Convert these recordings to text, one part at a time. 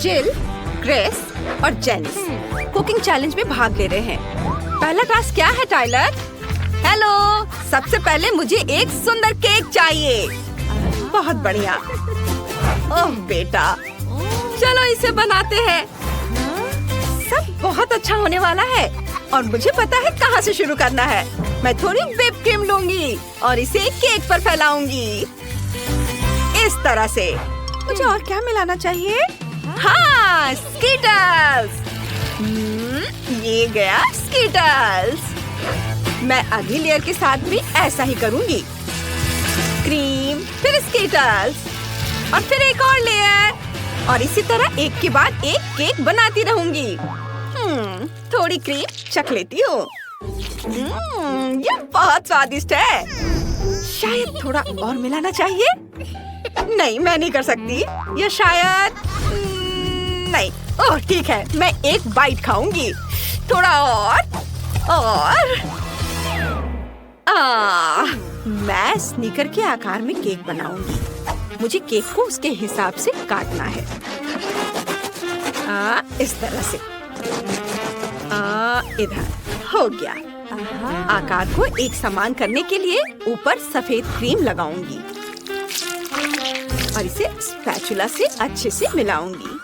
जिल, ग्रेस और Janice cooking challenge में भाग ले रहे हैं। पहला टास्क क्या है टाइलर? हेलो, सबसे पहले मुझे एक सुंदर केक चाहिए। बहुत बढ़िया। ओह बेटा, चलो इसे बनाते हैं। सब बहुत अच्छा होने वाला है और मुझे पता है कहाँ से शुरू करना है। मैं थोड़ी व्हिप क्रीम लूंगी और इसे केक पर फैलाऊंगी इस तरह से। मुझे और क्या मिलाना चाहिए? हाँ, स्कीटल्स। ये गया स्कीटल्स। मैं अगली लेयर के साथ भी ऐसा ही करूंगी। क्रीम, फिर स्कीटल्स और फिर एक और लेयर और इसी तरह एक के बाद एक केक बनाती रहूंगी। थोड़ी क्रीम चख लेती हूँ। ये बहुत स्वादिष्ट है। शायद थोड़ा और मिलाना चाहिए। नहीं, मैं नहीं कर सकती। या शायद नहीं। ओह ठीक है, मैं एक बाइट खाऊंगी। थोड़ा और मैं स्नीकर के आकार में केक बनाऊंगी। मुझे केक को उसके हिसाब से काटना है। इस तरह से। इधर हो गया। आकार को एक समान करने के लिए ऊपर सफेद क्रीम लगाऊंगी और इसे स्पैचुला से अच्छे से मिलाऊंगी।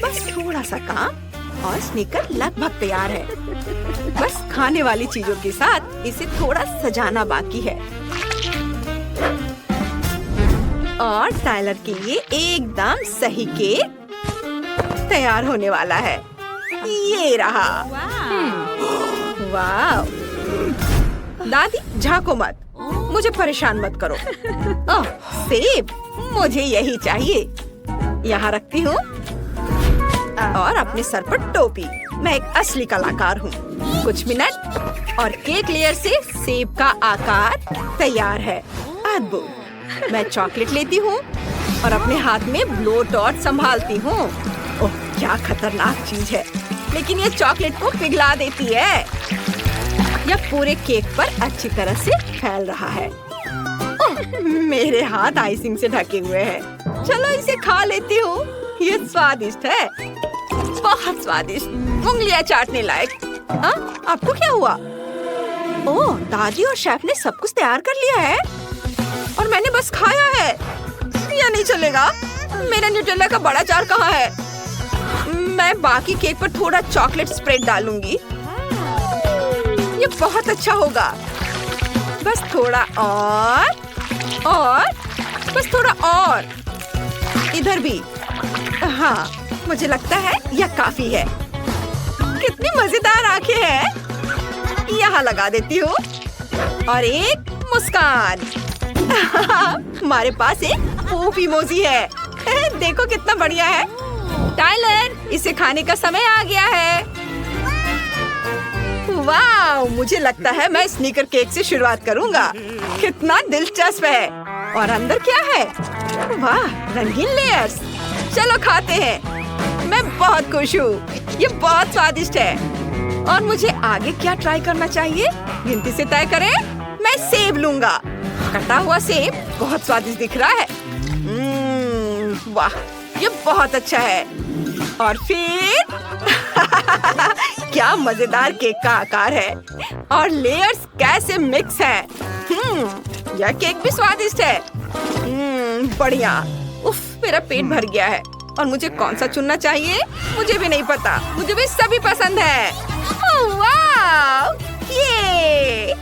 बस थोड़ा सा काम और स्नीकर लगभग तैयार है। बस खाने वाली चीजों के साथ इसे थोड़ा सजाना बाकी है। और टाइलर के लिए एकदम सही केक तैयार होने वाला है। ये रहा। वाह। दादी झांको मत, मुझे परेशान मत करो। ओह सेब, मुझे यही चाहिए। यहाँ रखती हूँ और अपने सर पर टोपी। मैं एक असली कलाकार हूँ। कुछ मिनट और केक लेयर से सेब का आकार तैयार है। अद्भुत। मैं चॉकलेट लेती हूँ और अपने हाथ में ब्लो डॉट संभालती हूँ। ओह क्या खतरनाक चीज है, लेकिन ये चॉकलेट को पिघला देती है। यह पूरे केक पर अच्छी तरह से फैल रहा है। ओह, मेरे हाथ आइसिंग से ढके हुए हैं। चलो इसे खा लेती हूँ। ये स्वादिष्ट है, बहुत स्वादिष्ट, उंगलियां चाटने लायक। आपको क्या हुआ? ओह, दादी और शेफ ने सब कुछ तैयार कर लिया है और मैंने बस खाया है। यह नहीं चलेगा। मेरा न्यूटेला का बड़ा जार कहाँ है? मैं बाकी केक पर थोड़ा चॉकलेट स्प्रेड डालूंगी। ये बहुत अच्छा होगा। बस थोड़ा और बस थोड़ा और। इधर भी। हाँ, मुझे लगता है यह काफी है। कितनी मजेदार आंखें हैं। यहाँ लगा देती हूँ और एक मुस्कान। हमारे पास एक पूप इमोजी है। देखो कितना बढ़िया है। टाइलर, इसे खाने का समय आ गया है। वाह, मुझे लगता है मैं स्नीकर केक से शुरुआत करूँगा। कितना दिलचस्प है। और अंदर क्या है? वाह, रंगीन लेयर्स। चलो खाते हैं। मैं बहुत खुश हूँ। ये बहुत स्वादिष्ट है। और मुझे आगे क्या ट्राई करना चाहिए? गिनती से तय करें। मैं सेब लूंगा। कटा हुआ सेब बहुत स्वादिष्ट दिख रहा है। वाह, ये बहुत अच्छा है। और फिर क्या मजेदार केक का आकार है और लेयर्स कैसे मिक्स हैं। यह केक भी स्वादिष्ट है। बढ़िया। उफ, मेरा पेट भर गया है। और मुझे कौन सा चुनना चाहिए? मुझे भी नहीं पता। मुझे भी सभी पसंद है। वाह, ये।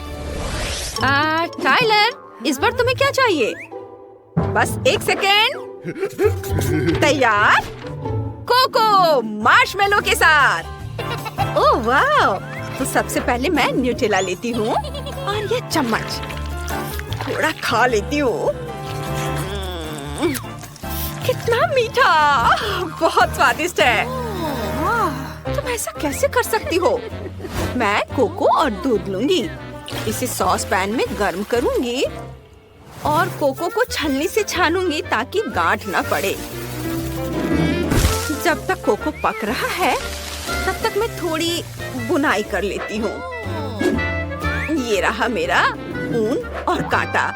टाइलर, इस बार तुम्हें क्या चाहिए? बस एक सेकेंड। तैयार? कोको मार्शमेलो के साथ। ओह वाह। तो सबसे पहले मैं न्यूटेला लेती हूँ और ये चम्मच थोड़ा खा लेती हूँ। कितना मीठा, बहुत स्वादिष्ट है। तुम ऐसा कैसे कर सकती हो? मैं कोको और दूध लूंगी। इसे सॉस पैन में गर्म करूंगी और कोको को छलनी से छानूंगी ताकि गांठ ना पड़े। जब तक कोको पक रहा है, तब तक मैं थोड़ी बुनाई कर लेती हूँ। ये रहा मेरा ऊन और कांटा।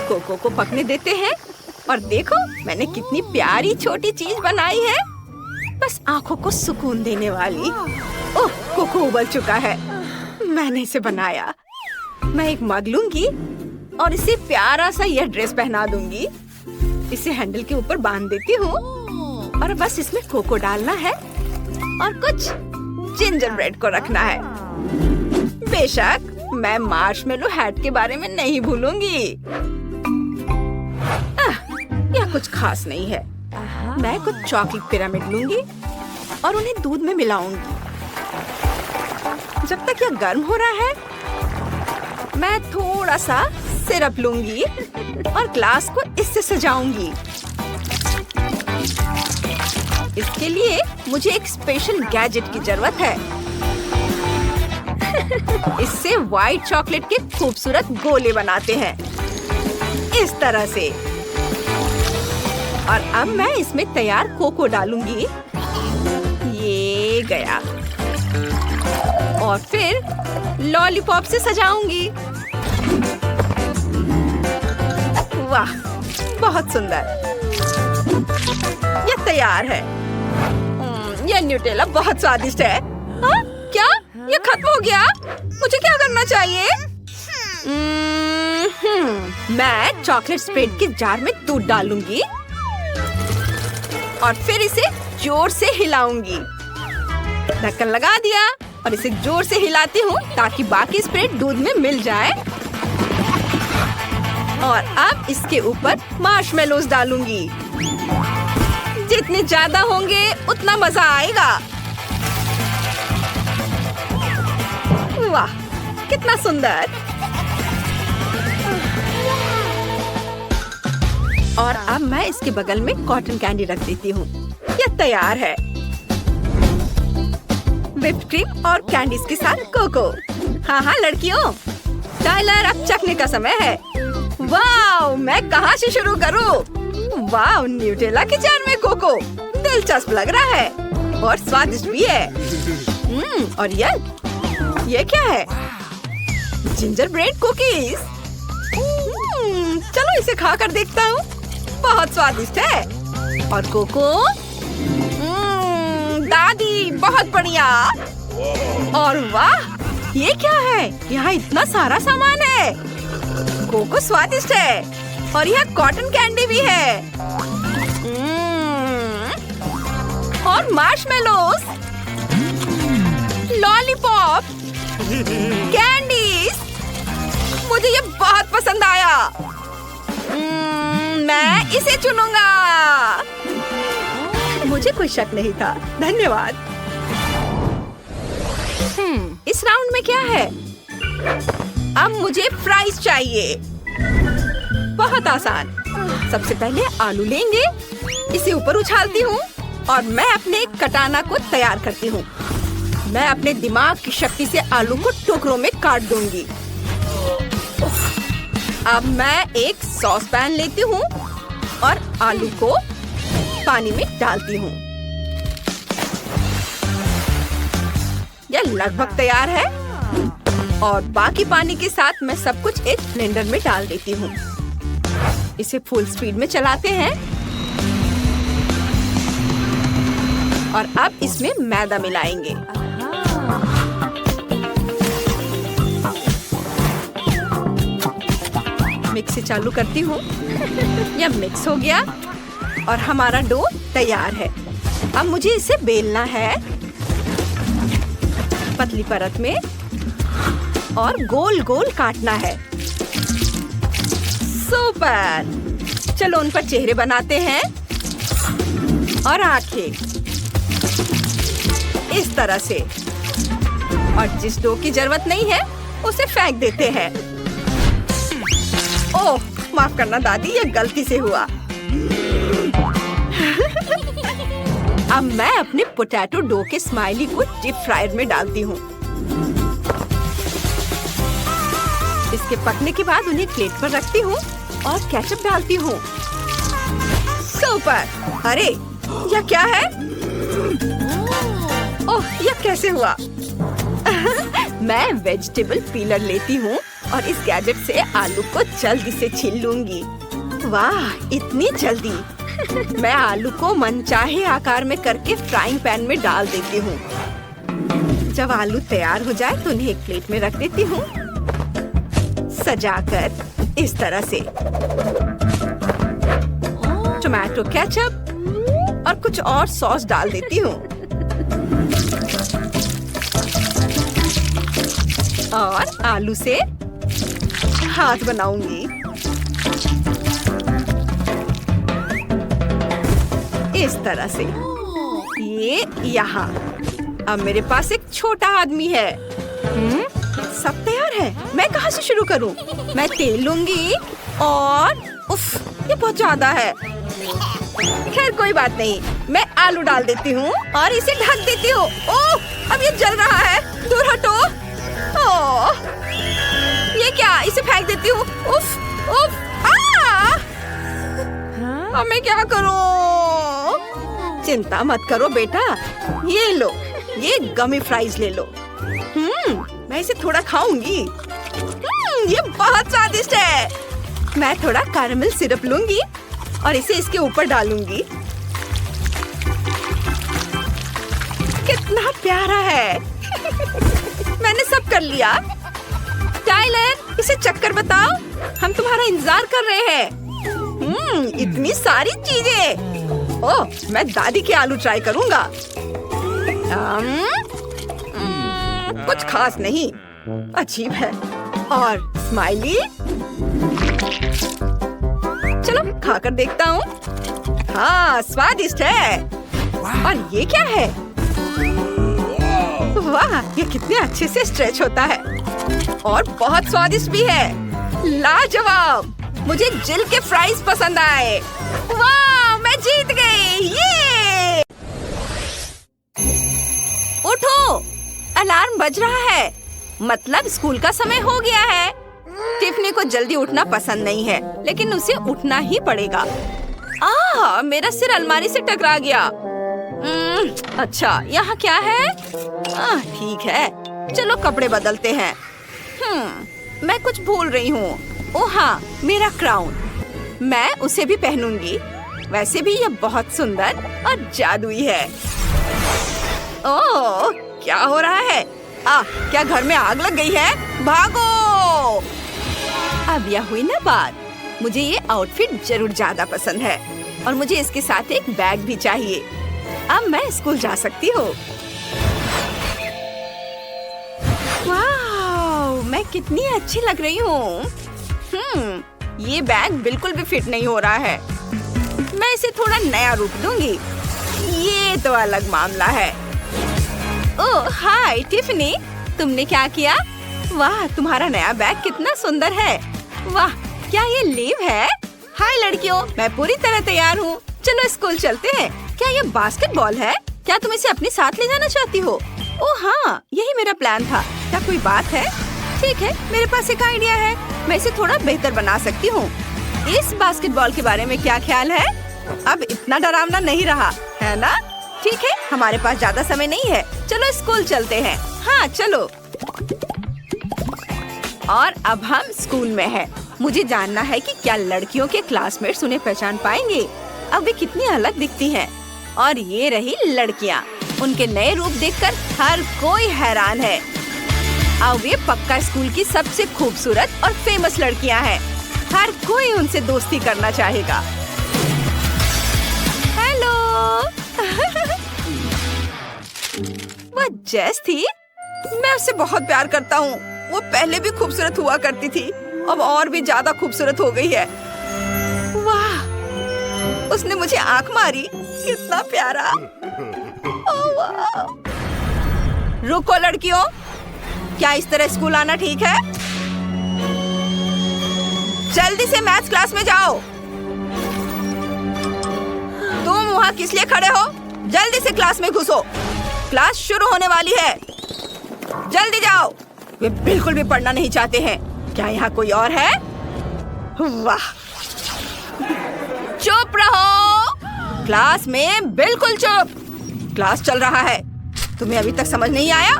कोको को पकने देते हैं और देखो मैंने कितनी प्यारी छोटी चीज बनाई है, बस आंखों को सुकून देने वाली। ओह, कोको उबल चुका है। मैंने इसे बनाया। मैं एक मग लूंगी और इसे प्यारा सा यह ड्रेस पहना दूंगी। इसे हैंडल के ऊपर बांध देती हूँ और बस इसमें कोको डालना है और कुछ जिंजर ब्रेड को रखना है। बेशक मैं मार्शमेलो हैट के बारे में नहीं भूलूंगी। यह कुछ खास नहीं है। मैं कुछ चॉकलेट पिरामिड लूंगी और उन्हें दूध में मिलाऊंगी। जब तक यह गर्म हो रहा है मैं थोड़ा सा सिरप लूंगी और ग्लास को इससे सजाऊंगी। इसके लिए मुझे एक स्पेशल गैजेट की जरूरत है। इससे व्हाइट चॉकलेट के खूबसूरत गोले बनाते हैं, इस तरह से। और अब मैं इसमें तैयार कोको डालूंगी। ये गया। और फिर लॉलीपॉप से सजाऊंगी। वाह, बहुत सुंदर। यह तैयार है। यह न्यूटेला बहुत स्वादिष्ट है। हाँ? क्या? यह खत्म हो गया? मुझे क्या करना चाहिए? मैं चॉकलेट स्प्रेड के जार में दूध डालूंगी और फिर इसे जोर से हिलाऊंगी। ढक्कन लगा दिया और इसे जोर से हिलाती हूँ ताकि बाकी स्प्रेड दूध में मिल जाए। और अब इसके ऊपर मार्शमेलोस डालूंगी। जितने ज्यादा होंगे उतना मजा आएगा। वाह, कितना सुंदर। और अब मैं इसके बगल में कॉटन कैंडी रख देती हूँ। यह तैयार है। व्हिप्ड क्रीम और कैंडीज के साथ कोको। हाँ हाँ लड़कियों, टाइलर अब चखने का समय है। वाह, मैं कहाँ से शुरू करूँ? वाह, न्यूटेला के जार में कोको। दिलचस्प लग रहा है और स्वादिष्ट भी है। और ये क्या है? Ginger bread cookies. चलो इसे खा कर देखता हूँ। बहुत स्वादिष्ट है। और कोको? दादी, बहुत बढ़िया। और वाह, ये क्या है? यहाँ इतना सारा सामान है। कोको स्वादिष्ट है और यह कॉटन कैंडी भी है। और मार्शमेलोस, लॉलीपॉप, कैंडीज। मुझे ये बहुत पसंद आया। मैं इसे चुनूंगा। मुझे कोई शक नहीं था। धन्यवाद। इस राउंड में क्या है? अब मुझे फ्राइज चाहिए। बहुत आसान। सबसे पहले आलू लेंगे, इसे ऊपर उछालती हूँ और मैं अपने कटाना को तैयार करती हूँ। मैं अपने दिमाग की शक्ति से आलू को टुकड़ों में काट दूंगी। अब मैं एक सॉस पैन लेती हूँ और आलू को पानी में डालती हूँ। यह लगभग तैयार है और बाकी पानी के साथ मैं सब कुछ एक ब्लेंडर में डाल देती हूँ। इसे फुल स्पीड में चलाते हैं और अब इसमें मैदा मिलाएंगे। मिक्सी चालू करती हूँ। यह मिक्स हो गया और हमारा डो तैयार है। अब मुझे इसे बेलना है पतली परत में और गोल गोल काटना है। सुपर। चलो उन पर चेहरे बनाते हैं और आंखें इस तरह से। और जिस डो की जरूरत नहीं है उसे फेंक देते हैं। ओह, माफ करना दादी, ये गलती से हुआ। अब मैं अपने पोटैटो डो के स्माइली को डीप फ्रायर में डालती हूँ। इसके पकने के बाद उन्हें प्लेट पर रखती हूँ और केचप डालती हूँ। सुपर। अरे यह क्या है? ओह, यह कैसे हुआ? मैं वेजिटेबल पीलर लेती हूँ और इस गैजेट से आलू को जल्दी से छील लूंगी। वाह, इतनी जल्दी। मैं आलू को मनचाहे आकार में करके फ्राइंग पैन में डाल देती हूँ। जब आलू तैयार हो जाए तो उन्हें एक प्लेट में रख देती हूँ, सजाकर इस तरह से। टोमेटो केचप और कुछ और सॉस डाल देती हूँ और आलू से हाथ बनाऊंगी। इस तरह से। ये यहाँ। अब मेरे पास एक छोटा आदमी है। सब तैयार है। मैं कहाँ से शुरू करूँ? मैं तेल लूंगी और उफ, ये बहुत ज्यादा है। खैर कोई बात नहीं, मैं आलू डाल देती हूँ और इसे ढक देती हूँ। ओह, अब ये जल रहा है। दूर हटो। ओह, ये क्या? इसे फेंक देती हूँ। उफ, उफ, अब मैं क्या करूँ? चिंता मत करो बेटा, ये लो, ये गमी फ्राइज ले लो। मैं इसे थोड़ा खाऊंगी। ये बहुत स्वादिष्ट है। मैं थोड़ा कैरेमल सिरप लूंगी और इसे इसके ऊपर डालूंगी। कितना प्यारा है। मैंने सब कर लिया। टाइलर, इसे चक्कर बताओ, हम तुम्हारा इंतजार कर रहे हैं। इतनी सारी चीजें। ओह, मैं दादी के आलू ट्राई करूंगा। कुछ खास नहीं, अजीब है। और स्माइली, चलो खाकर देखता हूँ। हाँ, स्वादिष्ट है। और ये क्या है? वाह, ये कितने अच्छे से स्ट्रेच होता है और बहुत स्वादिष्ट भी है। लाजवाब। मुझे जिल के फ्राइज पसंद आए। वाह, मैं जीत गई। ये उठो, अलार्म बज रहा है। मतलब स्कूल का समय हो गया है। टिफनी को जल्दी उठना पसंद नहीं है, लेकिन उसे उठना ही पड़ेगा। मेरा सिर अलमारी से टकरा गया। अच्छा, यहाँ क्या है? ठीक है, चलो कपड़े बदलते हैं। मैं कुछ भूल रही हूँ। ओह हाँ, मेरा क्राउन। मैं उसे भी पहनूंगी। वैसे भी यह बहुत सुंदर और जादुई है। ओह, क्या हो रहा है? क्या घर में आग लग गई है? भागो! अब यह हुई ना बात। मुझे ये आउटफिट जरूर ज्यादा पसंद है और मुझे इसके साथ एक बैग भी चाहिए। अब मैं स्कूल जा सकती हूँ। वाह, मैं कितनी अच्छी लग रही हूँ। ये बैग बिल्कुल भी फिट नहीं हो रहा है। मैं इसे थोड़ा नया रूप दूंगी। ये तो अलग मामला है। ओह हाय टिफनी, तुमने क्या किया? वाह, तुम्हारा नया बैग कितना सुंदर है। वाह, क्या ये लीव है? हाय लड़कियों, मैं पूरी तरह तैयार हूँ। चलो स्कूल चलते हैं। क्या ये बास्केटबॉल है? क्या तुम इसे अपने साथ ले जाना चाहती हो? ओह हाँ, यही मेरा प्लान था। क्या कोई बात है? ठीक है, मेरे पास एक आइडिया है। मैं इसे थोड़ा बेहतर बना सकती हूँ। इस बास्केटबॉल के बारे में क्या ख्याल है? अब इतना डरावना नहीं रहा, है ना? ठीक है, हमारे पास ज्यादा समय नहीं है। चलो स्कूल चलते हैं। हाँ चलो। और अब हम स्कूल में हैं। मुझे जानना है कि क्या लड़कियों के क्लासमेट्स उन्हें पहचान पाएंगे। अब वे कितनी अलग दिखती हैं। और ये रही लड़कियाँ। उनके नए रूप देखकर हर कोई हैरान है। अब वे पक्का स्कूल की सबसे खूबसूरत और फेमस लड़कियाँ हैं। हर कोई उनसे दोस्ती करना चाहेगा। हेलो। वो जेस थी। मैं उससे बहुत प्यार करता हूँ। वो पहले भी खूबसूरत हुआ करती थी, अब और भी ज्यादा खूबसूरत हो गई है। वाह, उसने मुझे आंख मारी। कितना प्यारा। ओह वाह। रुको लड़कियों, क्या इस तरह स्कूल आना ठीक है? जल्दी से मैथ्स क्लास में जाओ। तुम वहाँ किस लिए खड़े हो? जल्दी से क्लास में घुसो। क्लास शुरू होने वाली है। जल्दी जाओ। वे बिल्कुल भी पढ़ना नहीं चाहते हैं। क्या यहाँ कोई और है? वाह, चुप रहो। क्लास में बिल्कुल चुप। क्लास चल रहा है। तुम्हें अभी तक समझ नहीं आया?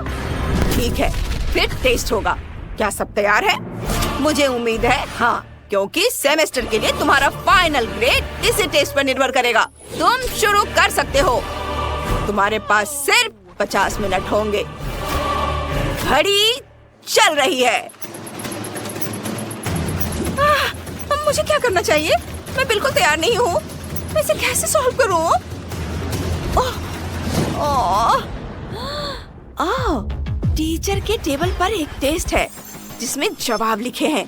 ठीक है, फिर टेस्ट होगा। क्या सब तैयार है? मुझे उम्मीद है हाँ, क्योंकि सेमेस्टर के लिए तुम्हारा फाइनल ग्रेड इसी टेस्ट पर निर्भर करेगा। तुम शुरू कर सकते हो। तुम्हारे पास सिर्फ 50 मिनट होंगे। घड़ी चल रही है। मुझे क्या करना चाहिए? मैं बिल्कुल तैयार नहीं हूँ। मैं इसे कैसे सॉल्व करूँ? टीचर के टेबल पर एक टेस्ट है जिसमें जवाब लिखे हैं।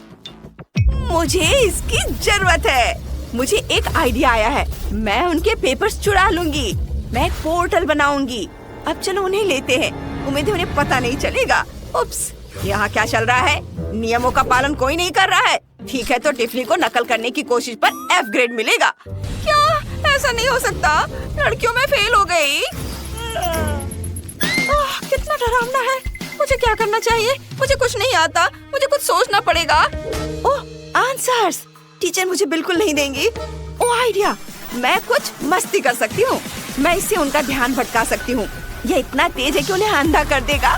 मुझे इसकी जरूरत है। मुझे एक आइडिया आया है। मैं उनके पेपर्स चुरा लूंगी। मैं एक पोर्टल बनाऊंगी। अब चलो उन्हें लेते हैं। उम्मीद है उन्हें पता नहीं चलेगा। उप्स, यहाँ क्या चल रहा है? नियमों का पालन कोई नहीं कर रहा है। ठीक है, तो टिफनी को नकल करने की कोशिश पर F ग्रेड मिलेगा। क्या ऐसा नहीं हो सकता? लड़कियों में फेल हो गई। कितना डरावना है। मुझे क्या करना चाहिए? मुझे कुछ नहीं आता। मुझे कुछ सोचना पड़ेगा। ओह, आंसर्स। टीचर मुझे बिल्कुल नहीं देंगी। ओह, आइडिया। मैं कुछ मस्ती कर सकती हूँ। मैं इससे उनका ध्यान भटका सकती हूँ। यह इतना तेज है कि उन्हें अंधा कर देगा।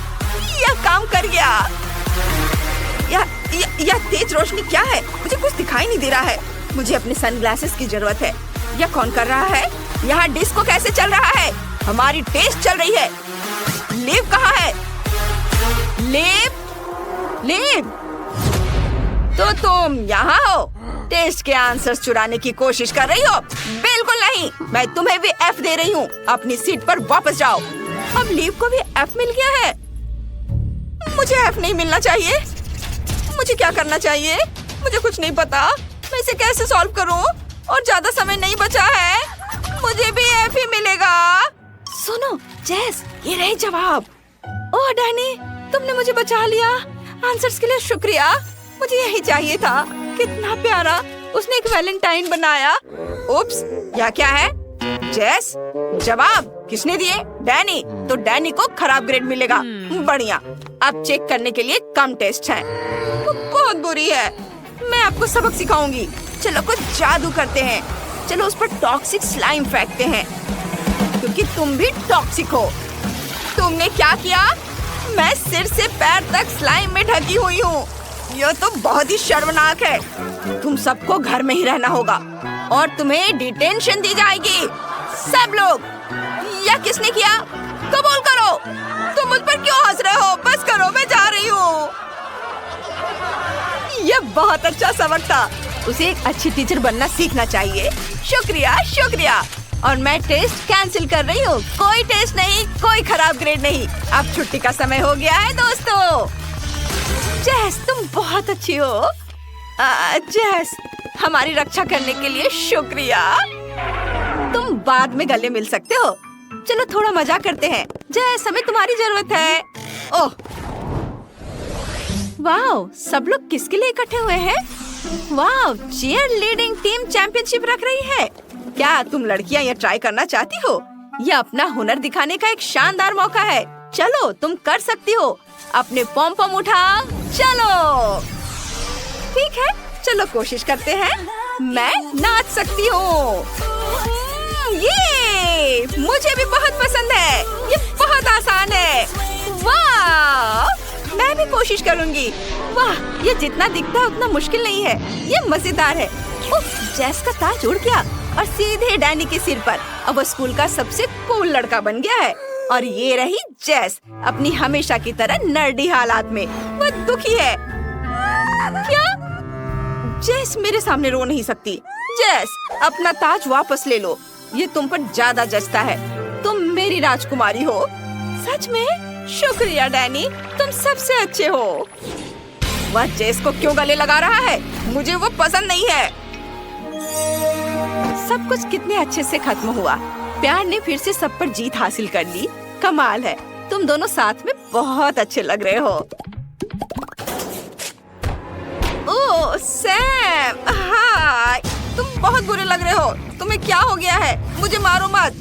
यह काम कर गया। यह तेज रोशनी क्या है? मुझे कुछ दिखाई नहीं दे रहा है। मुझे अपने सनग्लासेस की जरूरत है। यह कौन कर रहा है? यहाँ डिस्को कैसे चल रहा है? हमारी टेस्ट चल रही है। लेब कहाँ है? लेब, तो तुम यहाँ हो? टेस्ट के आंसर्स चुराने की कोशिश कर रही हो? बिल्कुल नहीं। मैं तुम्हें भी F दे रही हूँ। अपनी सीट पर वापस जाओ। अब लीव को भी F मिल गया है। मुझे F नहीं मिलना चाहिए। मुझे क्या करना चाहिए? मुझे कुछ नहीं पता। मैं इसे कैसे सॉल्व करूं? और ज्यादा समय नहीं बचा है। मुझे भी F ही मिलेगा। सुनो जेस, ये रहे जवाब। ओह डैनी, तुमने मुझे बचा लिया। आंसर्स के लिए शुक्रिया। मुझे यही चाहिए था। कितना प्यारा। उसने एक वैलेंटाइन बनाया। उप्स, यह क्या है? जेस, जवाब किसने दिए? डैनी। तो डैनी को खराब ग्रेड मिलेगा। बढ़िया। अब चेक करने के लिए कम टेस्ट है। वो बहुत बुरी है। मैं आपको सबक सिखाऊंगी। चलो कुछ जादू करते हैं। चलो उस पर टॉक्सिक स्लाइम फेंकते हैं, क्योंकि तुम भी टॉक्सिक हो। तुमने क्या किया? मैं सिर से पैर तक स्लाइम में ढकी हुई हूँ। यह तो बहुत ही शर्मनाक है। तुम सबको घर में ही रहना होगा और तुम्हें डिटेंशन दी जाएगी। सब लोग। यह किसने किया? कबूल करो। तुम मुझ पर क्यों हंस रहे हो? बस करो, मैं जा रही हूँ। यह बहुत अच्छा सबक था। उसे एक अच्छी टीचर बनना सीखना चाहिए। शुक्रिया, शुक्रिया। और मैं टेस्ट कैंसिल कर रही हूँ। कोई टेस्ट नहीं, कोई खराब ग्रेड नहीं। अब छुट्टी का समय हो गया है दोस्तों। जेस, तुम बहुत अच्छी हो। जेस, हमारी रक्षा करने के लिए शुक्रिया। तुम बाद में गले मिल सकते हो। चलो थोड़ा मजा करते हैं। जेस, हमें तुम्हारी जरूरत है। ओह, वाह, सब लोग किसके लिए इकट्ठे हुए हैं? वाह, चीयर लीडिंग टीम चैंपियनशिप रख रही है। क्या तुम लड़कियां ये ट्राई करना चाहती हो? यह अपना हुनर दिखाने का एक शानदार मौका है। चलो, तुम कर सकती हो। अपने पॉम पॉम उठाओ। चलो ठीक है, चलो कोशिश करते हैं। मैं नाच सकती हूँ। ये मुझे भी बहुत पसंद है। ये बहुत आसान है। वाह, मैं भी कोशिश करूँगी। वाह, ये जितना दिखता है उतना मुश्किल नहीं है। ये मजेदार है। उफ, जेस का ताज उड़ गया और सीधे डैनी के सिर पर। अब वो स्कूल का सबसे कूल लड़का बन गया है। और ये रही जेस, अपनी हमेशा की तरह नर्डी हालात में। वो दुखी है। क्या? जेस मेरे सामने रो नहीं सकती। जेस, अपना ताज वापस ले लो। ये तुम पर ज्यादा जचता है। तुम मेरी राजकुमारी हो। सच में? शुक्रिया डैनी, तुम सबसे अच्छे हो। वह जेस को क्यों गले लगा रहा है? मुझे वो पसंद नहीं है। सब कुछ कितने अच्छे से खत्म हुआ। प्यार ने फिर से सब पर जीत हासिल कर ली। कमाल है। तुम दोनों साथ में बहुत अच्छे लग रहे हो। ओह सैम, हाय, तुम बहुत बुरे लग रहे हो। तुम्हें क्या हो गया है? मुझे मारो मत।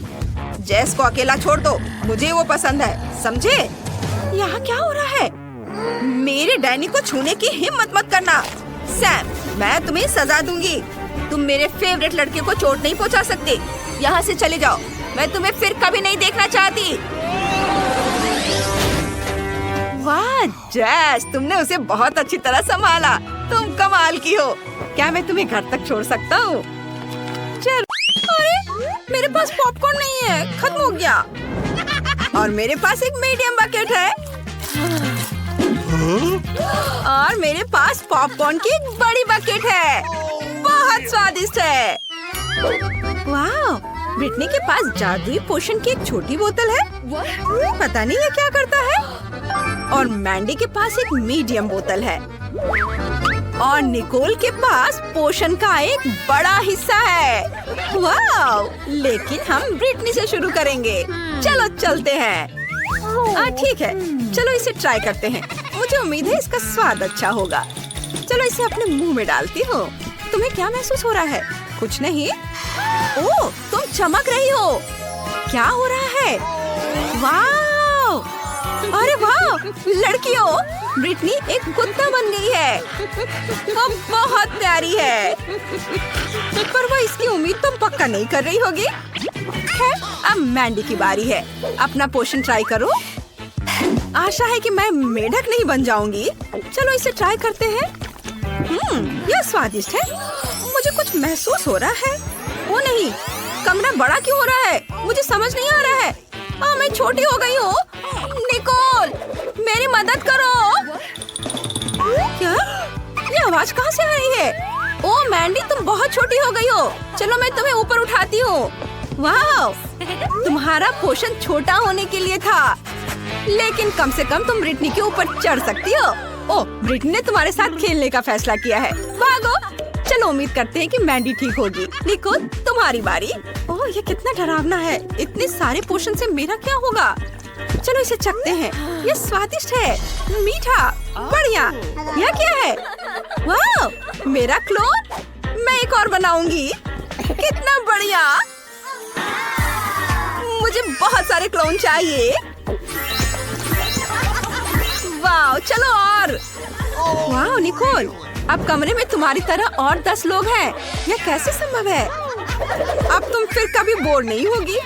जेस को अकेला छोड़ दो। मुझे वो पसंद है, समझे? यहाँ क्या हो रहा है? मेरे डैनी को छूने की हिम्मत मत करना। सैम, मैं तुम्हें सजा दूंगी। तुम मेरे फेवरेट लड़के को चोट नहीं पहुँचा सकते। यहाँ से चले जाओ। मैं तुम्हें फिर कभी नहीं देखना चाहती। वाह जेस, तुमने उसे बहुत अच्छी तरह संभाला। तुम कमाल की हो। क्या मैं तुम्हें घर तक छोड़ सकता हूँ? चल। अरे मेरे पास पॉपकॉर्न नहीं है, खत्म हो गया। और मेरे पास एक मीडियम बकेट है। और मेरे पास पॉपकॉर्न की एक बड़ी बकेट है। बहुत स्वादिष्ट है। वाह, ब्रिटनी के पास जादुई पोशन की एक छोटी बोतल है। पता नहीं ये क्या करता है। और मैंडी के पास एक मीडियम बोतल है। और निकोल के पास पोशन का एक बड़ा हिस्सा है। वाह, लेकिन हम ब्रिटनी से शुरू करेंगे। चलो चलते हैं। ठीक है, चलो इसे ट्राई करते हैं। मुझे उम्मीद है इसका स्वाद अच्छा होगा। चलो इसे अपने मुंह में डालती हूँ। तुम्हें क्या महसूस हो रहा है? कुछ नहीं। ओह, तुम चमक रही हो। क्या हो रहा है? वाह! अरे वाह! लड़कियों, ब्रिटनी एक कुत्ता बन गई है। अब बहुत प्यारी है। पर वो इसकी उम्मीद तुम पक्का नहीं कर रही होगी। खैर, अब मैंडी की बारी है। अपना पोशन ट्राई करो। आशा है कि मैं मेढक नहीं बन जाऊंगी। चलो इसे ट्राई करते हैं। यह स्वादिष्ट है। मुझे कुछ महसूस हो रहा है। वो नहीं, कमरा बड़ा क्यों हो रहा है? मुझे समझ नहीं आ रहा है। मैं छोटी हो गई हूँ। निकोल, मेरी मदद करो। क्या? ये आवाज कहाँ से आ रही है? ओह मैंडी, तुम बहुत छोटी हो गई हो। चलो मैं तुम्हें ऊपर उठाती हूँ। वाह, तुम्हारा पोषण छोटा होने के लिए था, लेकिन कम से कम तुम ब्रिटनी के ऊपर चढ़ सकती हो। ओह, ब्रिटनी ने तुम्हारे साथ खेलने का फैसला किया है। भागो। चलो उम्मीद करते हैं कि मैंडी ठीक होगी। निको, तुम्हारी बारी। ओह, ये कितना डरावना है। इतने सारे पोषण से मेरा क्या होगा? चलो इसे चखते हैं। ये स्वादिष्ट है, मीठा, बढ़िया। यह क्या है? वाह, मेरा क्लोन। मैं एक और बनाऊंगी। कितना बढ़िया। मुझे बहुत सारे क्लोन चाहिए। वाह, चलो और। वाह निकोल, अब कमरे में तुम्हारी तरह और 10 लोग हैं। यह कैसे संभव है? अब तुम फिर कभी बोर नहीं होगी।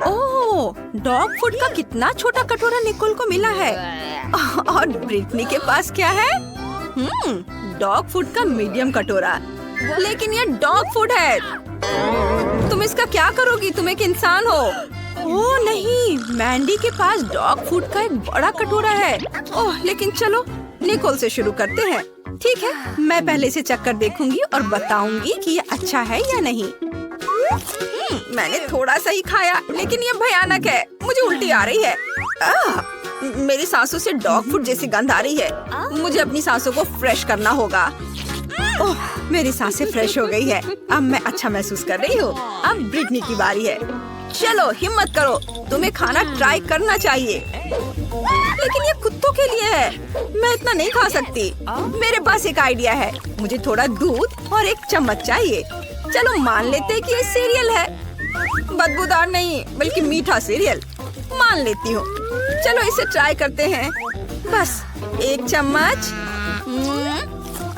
ओह, डॉग फूड का कितना छोटा कटोरा निकोल को मिला है। और ब्रिटनी के पास क्या है? डॉग फूड का मीडियम कटोरा। लेकिन यह डॉग फूड है। तुम इसका क्या करोगी? तुम एक इंसान हो। ओह नहीं, मैंडी के पास डॉग फूड का एक बड़ा कटोरा है। ओह, लेकिन चलो निकोल से शुरू करते हैं। ठीक है, मैं पहले इसे चखकर देखूंगी और बताऊंगी कि ये अच्छा है या नहीं। मैंने थोड़ा सा ही खाया, लेकिन ये भयानक है। मुझे उल्टी आ रही है। मेरी सांसों से डॉग फूड जैसी गंध आ रही है। मुझे अपनी सांसों को फ्रेश करना होगा। ओह, मेरी सांसें फ्रेश हो गई है। अब मैं अच्छा महसूस कर रही हूँ। अब ब्रिटनी की बारी है। चलो हिम्मत करो, तुम्हें खाना ट्राई करना चाहिए। लेकिन ये कुत्तों के लिए है, मैं इतना नहीं खा सकती। मेरे पास एक आइडिया है। मुझे थोड़ा दूध और एक चम्मच चाहिए। चलो मान लेते हैं कि ये सीरियल है। बदबूदार नहीं, बल्कि मीठा सीरियल। मान लेती हूँ। चलो इसे ट्राई करते हैं। बस एक चम्मच।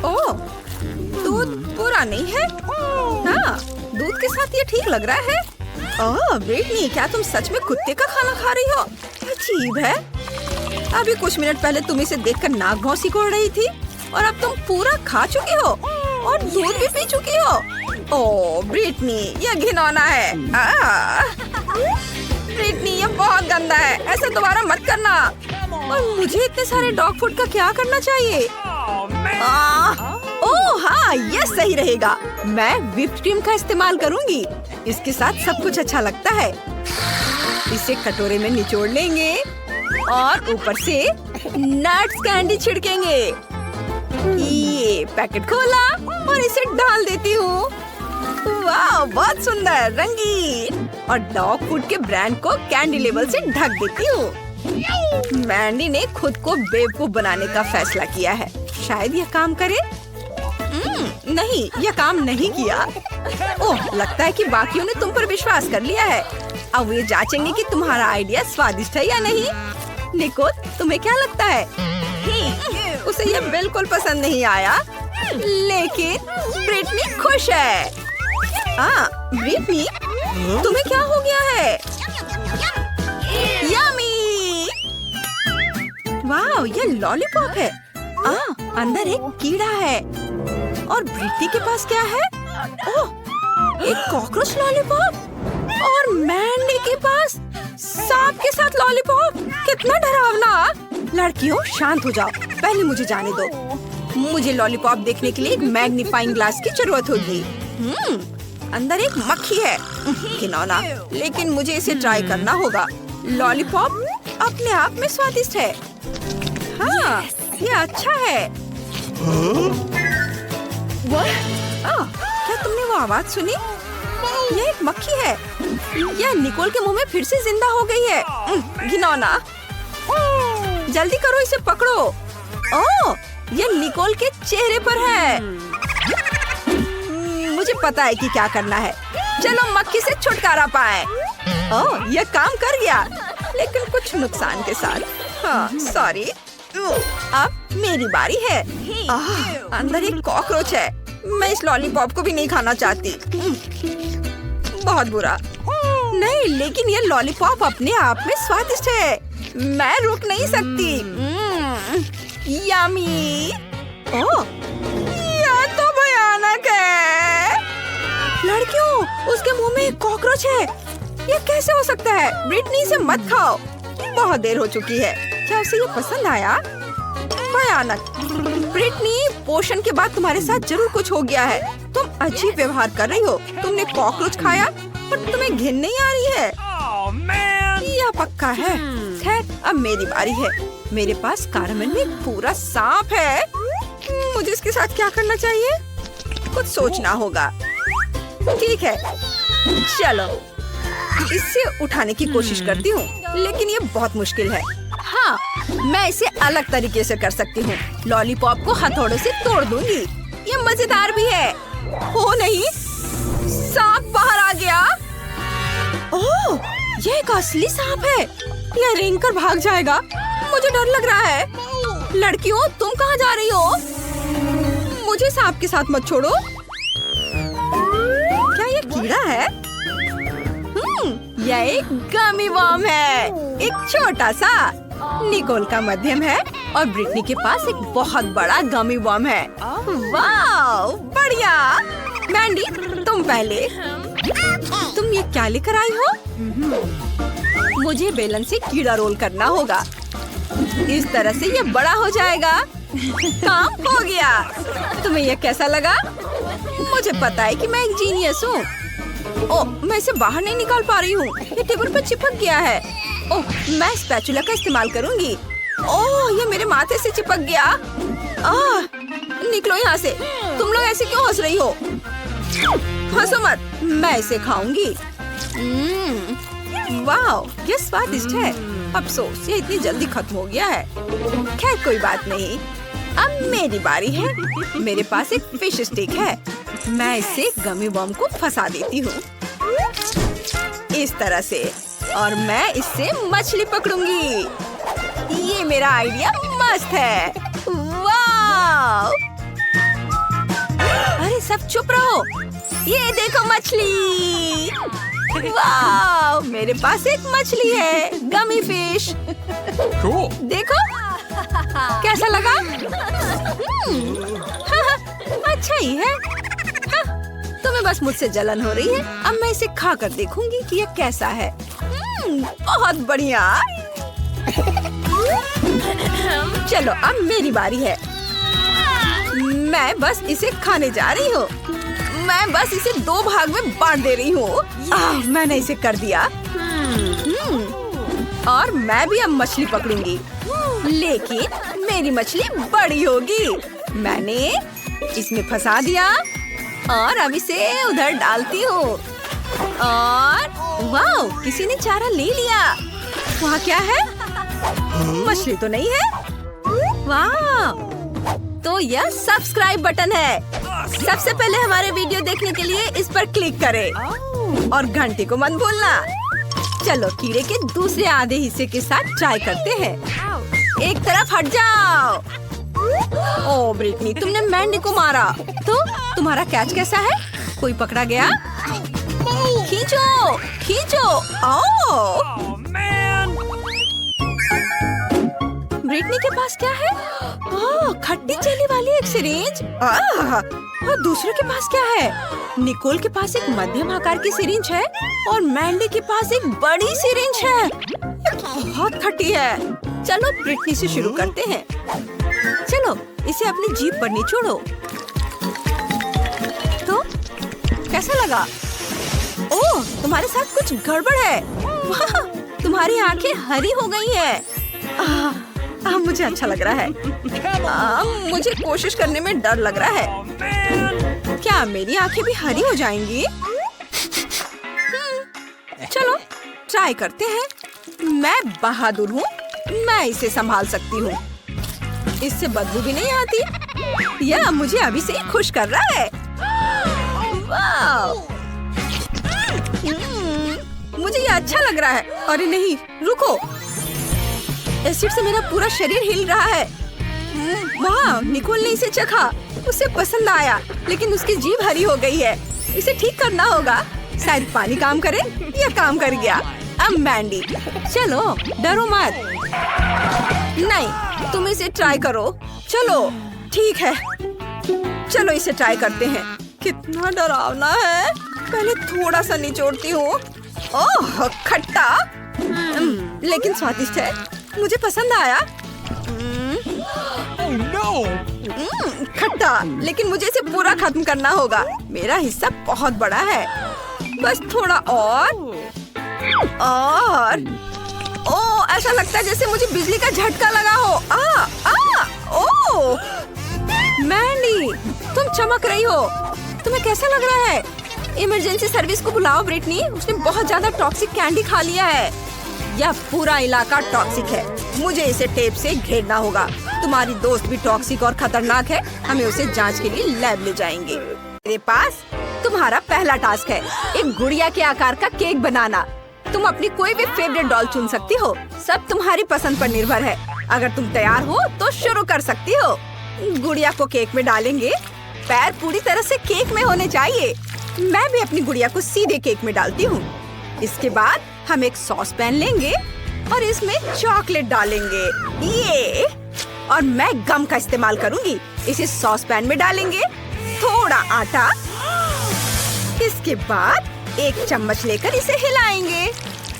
ओह, दूध पूरा नहीं है। हाँ, दूध के साथ ये ठीक लग रहा है। ओह ब्रिटनी, क्या तुम सच में कुत्ते का खाना खा रही हो? अजीब है। अभी कुछ मिनट पहले तुम इसे देखकर नाक भौं सिकोड़ रही थी, और अब तुम पूरा खा चुकी हो और दूध भी पी चुकी हो। ओह ब्रिटनी, यह घिनौना है। ब्रिटनी, यह बहुत गंदा है। ऐसा दोबारा मत करना। और मुझे इतने सारे डॉग फूड का क्या करना चाहिए? ओह हाँ, ये सही रहेगा। मैं व्हिप्ड क्रीम का इस्तेमाल करूंगी। इसके साथ सब कुछ अच्छा लगता है। इसे कटोरे में निचोड़ लेंगे और ऊपर से नट्स कैंडी छिड़केंगे। ये पैकेट खोला और इसे डाल देती हूँ। वाह, बहुत सुंदर, रंगीन। और डॉग फूड के ब्रांड को कैंडी लेबल से ढक देती हूँ। मैंडी ने खुद को बेवकूफ बनाने का फैसला किया है। शायद यह काम करे। नहीं, यह काम नहीं किया। ओह, लगता है कि बाकियों ने तुम पर विश्वास कर लिया है। अब वे जांचेंगे कि तुम्हारा आइडिया स्वादिष्ट है या नहीं। निको, तुम्हें क्या लगता है? उसे यह बिल्कुल पसंद नहीं आया, लेकिन ब्रिटनी खुश है। ब्रिटनी, तुम्हें क्या हो गया है? यम्मी! वाह, ये लॉलीपॉप है। अंदर एक कीड़ा है। और ब्रिटनी के पास क्या है? ओह, एक कॉकरोच लॉलीपॉप। और मैंडी के पास सांप के साथ लॉलीपॉप। कितना डरावना। लड़कियों शांत हो जाओ, पहले मुझे जाने दो। मुझे लॉलीपॉप देखने के लिए एक मैग्नीफाइंग ग्लास की जरूरत होगी। अंदर एक मक्खी है। घिनौना, लेकिन मुझे इसे ट्राई करना होगा। लॉलीपॉप अपने आप में स्वादिष्ट है। हाँ, ये अच्छा है। क्या तुमने वो आवाज सुनी? ये एक मक्खी है। यह निकोल के मुंह में फिर से जिंदा हो गई है। घिनौना, जल्दी करो, इसे पकड़ो। ओह, ये निकोल के चेहरे पर है। मुझे पता है कि क्या करना है। चलो मक्खी से छुटकारा पाए। ओह, यह काम कर गया, लेकिन कुछ नुकसान के साथ। हाँ, सॉरी। अब मेरी बारी है। अंदर एक कॉकरोच है। मैं इस लॉलीपॉप को भी नहीं खाना चाहती। बहुत बुरा। नहीं, लेकिन ये लॉलीपॉप अपने आप में स्वादिष्ट है। मैं रुक नहीं सकती। यम्मी। ओह, यह तो भयानक है। लड़कियों, उसके मुंह में एक कॉकरोच है। ये कैसे हो सकता है? ब्रिटनी, इसे मत खाओ। बहुत देर हो चुकी है। क्या उसे ये पसंद आया? भयानक। ब्रिटनी, पोषण के बाद तुम्हारे साथ जरूर कुछ हो गया है। तुम अजीब व्यवहार कर रही हो। तुमने कॉकरोच खाया पर तुम्हें घिन नहीं आ रही है। यह पक्का है। खैर, अब मेरी बारी है। मेरे पास कारमेन में एक पूरा सांप है। मुझे इसके साथ क्या करना चाहिए? कुछ सोचना होगा। ठीक है, चलो इसे उठाने की कोशिश करती हूँ, लेकिन ये बहुत मुश्किल है। हाँ, मैं इसे अलग तरीके से कर सकती हूँ। लॉलीपॉप को हथौड़े से तोड़ दूंगी। ये मजेदार भी है। हो नहीं, सांप बाहर आ गया। ओह, ये एक असली सांप है। यह रेंग कर भाग जाएगा। मुझे डर लग रहा है। लड़कियों, तुम कहाँ जा रही हो? मुझे सांप के साथ मत छोड़ो। क्या ये कीड़ा है? यह एक गमी वर्म है। एक छोटा सा। निकोल का मध्यम है और ब्रिटनी के पास एक बहुत बड़ा गमी वर्म है। वाह, बढ़िया। मैंडी, तुम पहले। तुम ये क्या लेकर आई हो? मुझे बेलन से कीड़ा रोल करना होगा। इस तरह से ये बड़ा हो जाएगा। काम हो गया। तुम्हें ये कैसा लगा? मुझे पता है कि मैं एक जीनियस हूँ। ओह, मैं इसे बाहर नहीं निकाल पा रही हूँ। ये टेबल पर चिपक गया है। ओह, मैं स्पैचुला का इस्तेमाल करूँगी। ओह, ये मेरे माथे से चिपक गया। निकलो यहाँ से। तुम लोग ऐसे क्यों हंस रही हो? हंसो मत, मैं इसे खाऊंगी। वाह, ये स्वादिष्ट है। अफसोस, ये इतनी जल्दी खत्म हो गया है। खैर, कोई बात नहीं। अब मेरी बारी है। मेरे पास एक फिश स्टिक है। मैं इससे गमी बम को फंसा देती हूँ इस तरह से, और मैं इससे मछली पकड़ूंगी। ये मेरा आइडिया मस्त है। वाह! अरे सब चुप रहो। ये देखो मछली। वाह! मेरे पास एक मछली है, गमी फिश। देखो कैसा लगा? अच्छा ही है। तुम्हें बस मुझसे जलन हो रही है। अब मैं इसे खा कर देखूंगी कि ये कैसा है। बहुत बढ़िया। चलो, अब मेरी बारी है। मैं बस इसे खाने जा रही हूँ। मैं बस इसे 2 भाग में बांट दे रही हूँ। मैंने इसे कर दिया। और मैं भी अब मछली पकड़ूंगी, लेकिन मेरी मछली बड़ी होगी। मैंने इसमें फंसा दिया और अब इसे उधर डालती हूँ। और वाह, किसी ने चारा ले लिया। वहाँ क्या है? मछली तो नहीं है। वाह, तो यह सब्सक्राइब बटन है। सबसे पहले हमारे वीडियो देखने के लिए इस पर क्लिक करें और घंटी को मत भूलना। चलो, कीड़े के दूसरे आधे हिस्से के साथ ट्राई करते हैं। एक तरफ हट जाओ। ओह ब्रिटनी, तुमने मैंडी को मारा। तो तुम्हारा कैच कैसा है? कोई पकड़ा गया? खींचो, खींचो। ओह ब्रिटनी के पास क्या है? ओह, खट्टी जेली वाली एक सिरिंज। और दूसरे के पास क्या है? निकोल के पास एक मध्यम आकार की सिरिंज है और मैंडी के पास एक बड़ी सिरिंज है। बहुत खट्टी है। चलो ब्रिटनी से शुरू करते हैं। चलो इसे अपनी जीभ पर निचोड़ो। तो कैसा लगा? ओह, तुम्हारे साथ कुछ गड़बड़ है। वाह, तुम्हारी आंखें हरी हो गई है। मुझे अच्छा लग रहा है। मुझे कोशिश करने में डर लग रहा है। क्या मेरी आंखें भी हरी हो जाएंगी? चलो ट्राई करते हैं। मैं बहादुर हूँ, मैं इसे संभाल सकती हूँ। इससे बदबू भी नहीं आती। यह मुझे अभी से ही खुश कर रहा है। वाह, मुझे ये अच्छा लग रहा है। अरे नहीं, रुको, एसिड से मेरा पूरा शरीर हिल रहा है। वाह, निकोल ने इसे चखा, उसे पसंद आया, लेकिन उसकी जीभ हरी हो गई है। इसे ठीक करना होगा। शायद पानी काम करे। यह काम कर गया। अब मैंडी, चलो डरो मत। नहीं, तुम इसे ट्राई करो। चलो ठीक है, चलो इसे ट्राई करते हैं। कितना डरावना है। पहले थोड़ा सा निचोड़ती हूँ। ओह, खट्टा लेकिन स्वादिष्ट है। मुझे पसंद आया। खट्टा, लेकिन मुझे इसे पूरा खत्म करना होगा। मेरा हिस्सा बहुत बड़ा है। बस थोड़ा और। ओह, ऐसा लगता है जैसे मुझे बिजली का झटका लगा हो। ओह, मैंडी, तुम चमक रही हो। तुम्हें कैसा लग रहा है? इमरजेंसी सर्विस को बुलाओ ब्रिटनी। उसने बहुत ज्यादा टॉक्सिक कैंडी खा लिया है। यह पूरा इलाका टॉक्सिक है। मुझे इसे टेप से घेरना होगा। तुम्हारी दोस्त भी टॉक्सिक और खतरनाक है। हमें उसे जांच के लिए लैब ले जाएंगे। मेरे पास तुम्हारा पहला टास्क है, एक गुड़िया के आकार का केक बनाना। तुम अपनी कोई भी फेवरेट डॉल चुन सकती हो। सब तुम्हारी पसंद पर निर्भर है। अगर तुम तैयार हो तो शुरू कर सकती हो। गुड़िया को केक में डालेंगे। पैर पूरी तरह से केक में होने चाहिए। मैं भी अपनी गुड़िया को सीधे केक में डालती हूँ। इसके बाद हम एक सॉस पैन लेंगे और इसमें चॉकलेट डालेंगे। ये, और मैं गम का इस्तेमाल करूंगी। इसे सॉस पैन में डालेंगे। थोड़ा आटा। इसके बाद एक चम्मच लेकर इसे हिलाएंगे।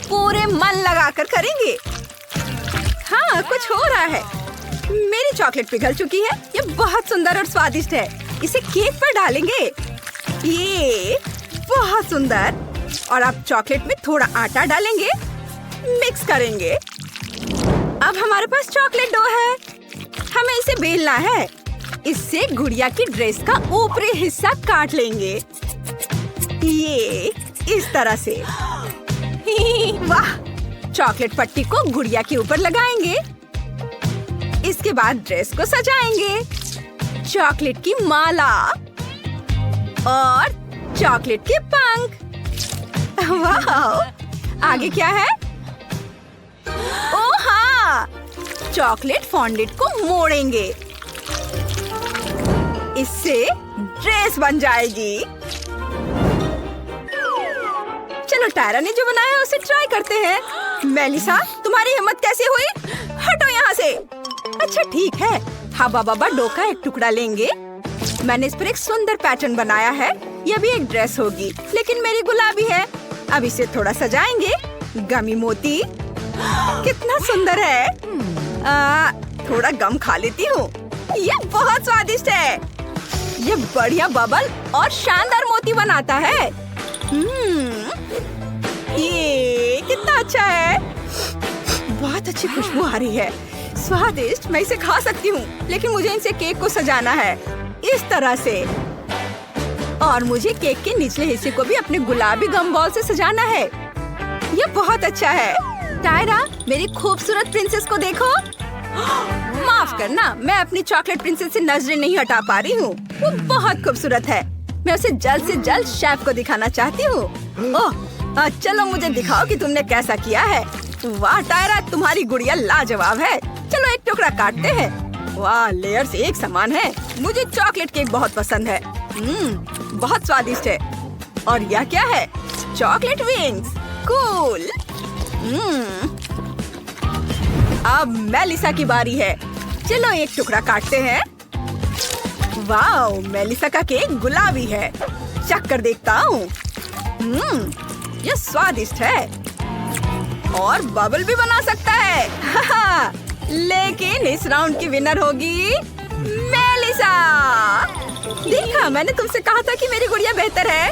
पूरे मन लगाकर करेंगे। हाँ, कुछ हो रहा है। मेरी चॉकलेट पिघल चुकी है। ये बहुत सुंदर और स्वादिष्ट है। इसे केक पर डालेंगे। ये बहुत सुंदर। और अब चॉकलेट में थोड़ा आटा डालेंगे। मिक्स करेंगे। अब हमारे पास चॉकलेट डो है। हमें इसे बेलना है। इससे गुड़िया की ड्रेस का ऊपरी हिस्सा काट लेंगे। ये इस तरह से। वाह, चॉकलेट पट्टी को गुड़िया के ऊपर लगाएंगे। इसके बाद ड्रेस को सजाएंगे। चॉकलेट की माला और चॉकलेट के पंख। वाह, आगे क्या है? ओह हाँ, चॉकलेट फॉन्डेंट को मोड़ेंगे। इससे ड्रेस बन जाएगी। चलो टायरा ने जो बनाया है उसे ट्राई करते हैं। मेलिसा, तुम्हारी हिम्मत कैसे हुई? हटो यहाँ से। अच्छा ठीक है, हवा बाबा डो का एक टुकड़ा लेंगे। मैंने इस पर एक सुंदर पैटर्न बनाया है। यह भी एक ड्रेस होगी, लेकिन मेरी गुलाबी है। अब इसे थोड़ा सजाएंगे। गमी मोती, कितना सुंदर है। थोड़ा गम खा लेती हूँ। यह बहुत स्वादिष्ट है। यह बढ़िया बबल और शानदार मोती बनाता है। ये कितना अच्छा है। बहुत अच्छी खुशबू आ रही है। स्वादिष्ट। मैं इसे खा सकती हूँ, लेकिन मुझे इसे केक को सजाना है इस तरह से। और मुझे केक के निचले हिस्से को भी अपने गुलाबी गम बॉल से सजाना है। यह बहुत अच्छा है। टायरा, मेरी खूबसूरत प्रिंसेस को देखो। माफ करना, मैं अपनी चॉकलेट प्रिंसेस से नजरें नहीं हटा पा रही हूँ। वो बहुत खूबसूरत है। मैं उसे जल्द से जल्द शेफ को दिखाना चाहती हूँ। ओह, चलो मुझे दिखाओ कि तुमने कैसा किया है। वाह टायरा, तुम्हारी गुड़िया लाजवाब है। चलो एक टुकड़ा काटते हैं। वाह, लेयर्स एक समान है। मुझे चॉकलेट केक बहुत पसंद है। बहुत स्वादिष्ट है। और यह क्या है? Chocolate wings. कूल। अब मेलिसा की बारी है। चलो एक टुकड़ा काटते हैं। वाओ, मेलिसा का केक गुलाबी है। चख कर देखता हूँ। यह स्वादिष्ट है और बबल भी बना सकता है। लेकिन इस राउंड की विनर होगी मेलिसा। देखा, मैंने तुमसे कहा था कि मेरी गुड़िया बेहतर है।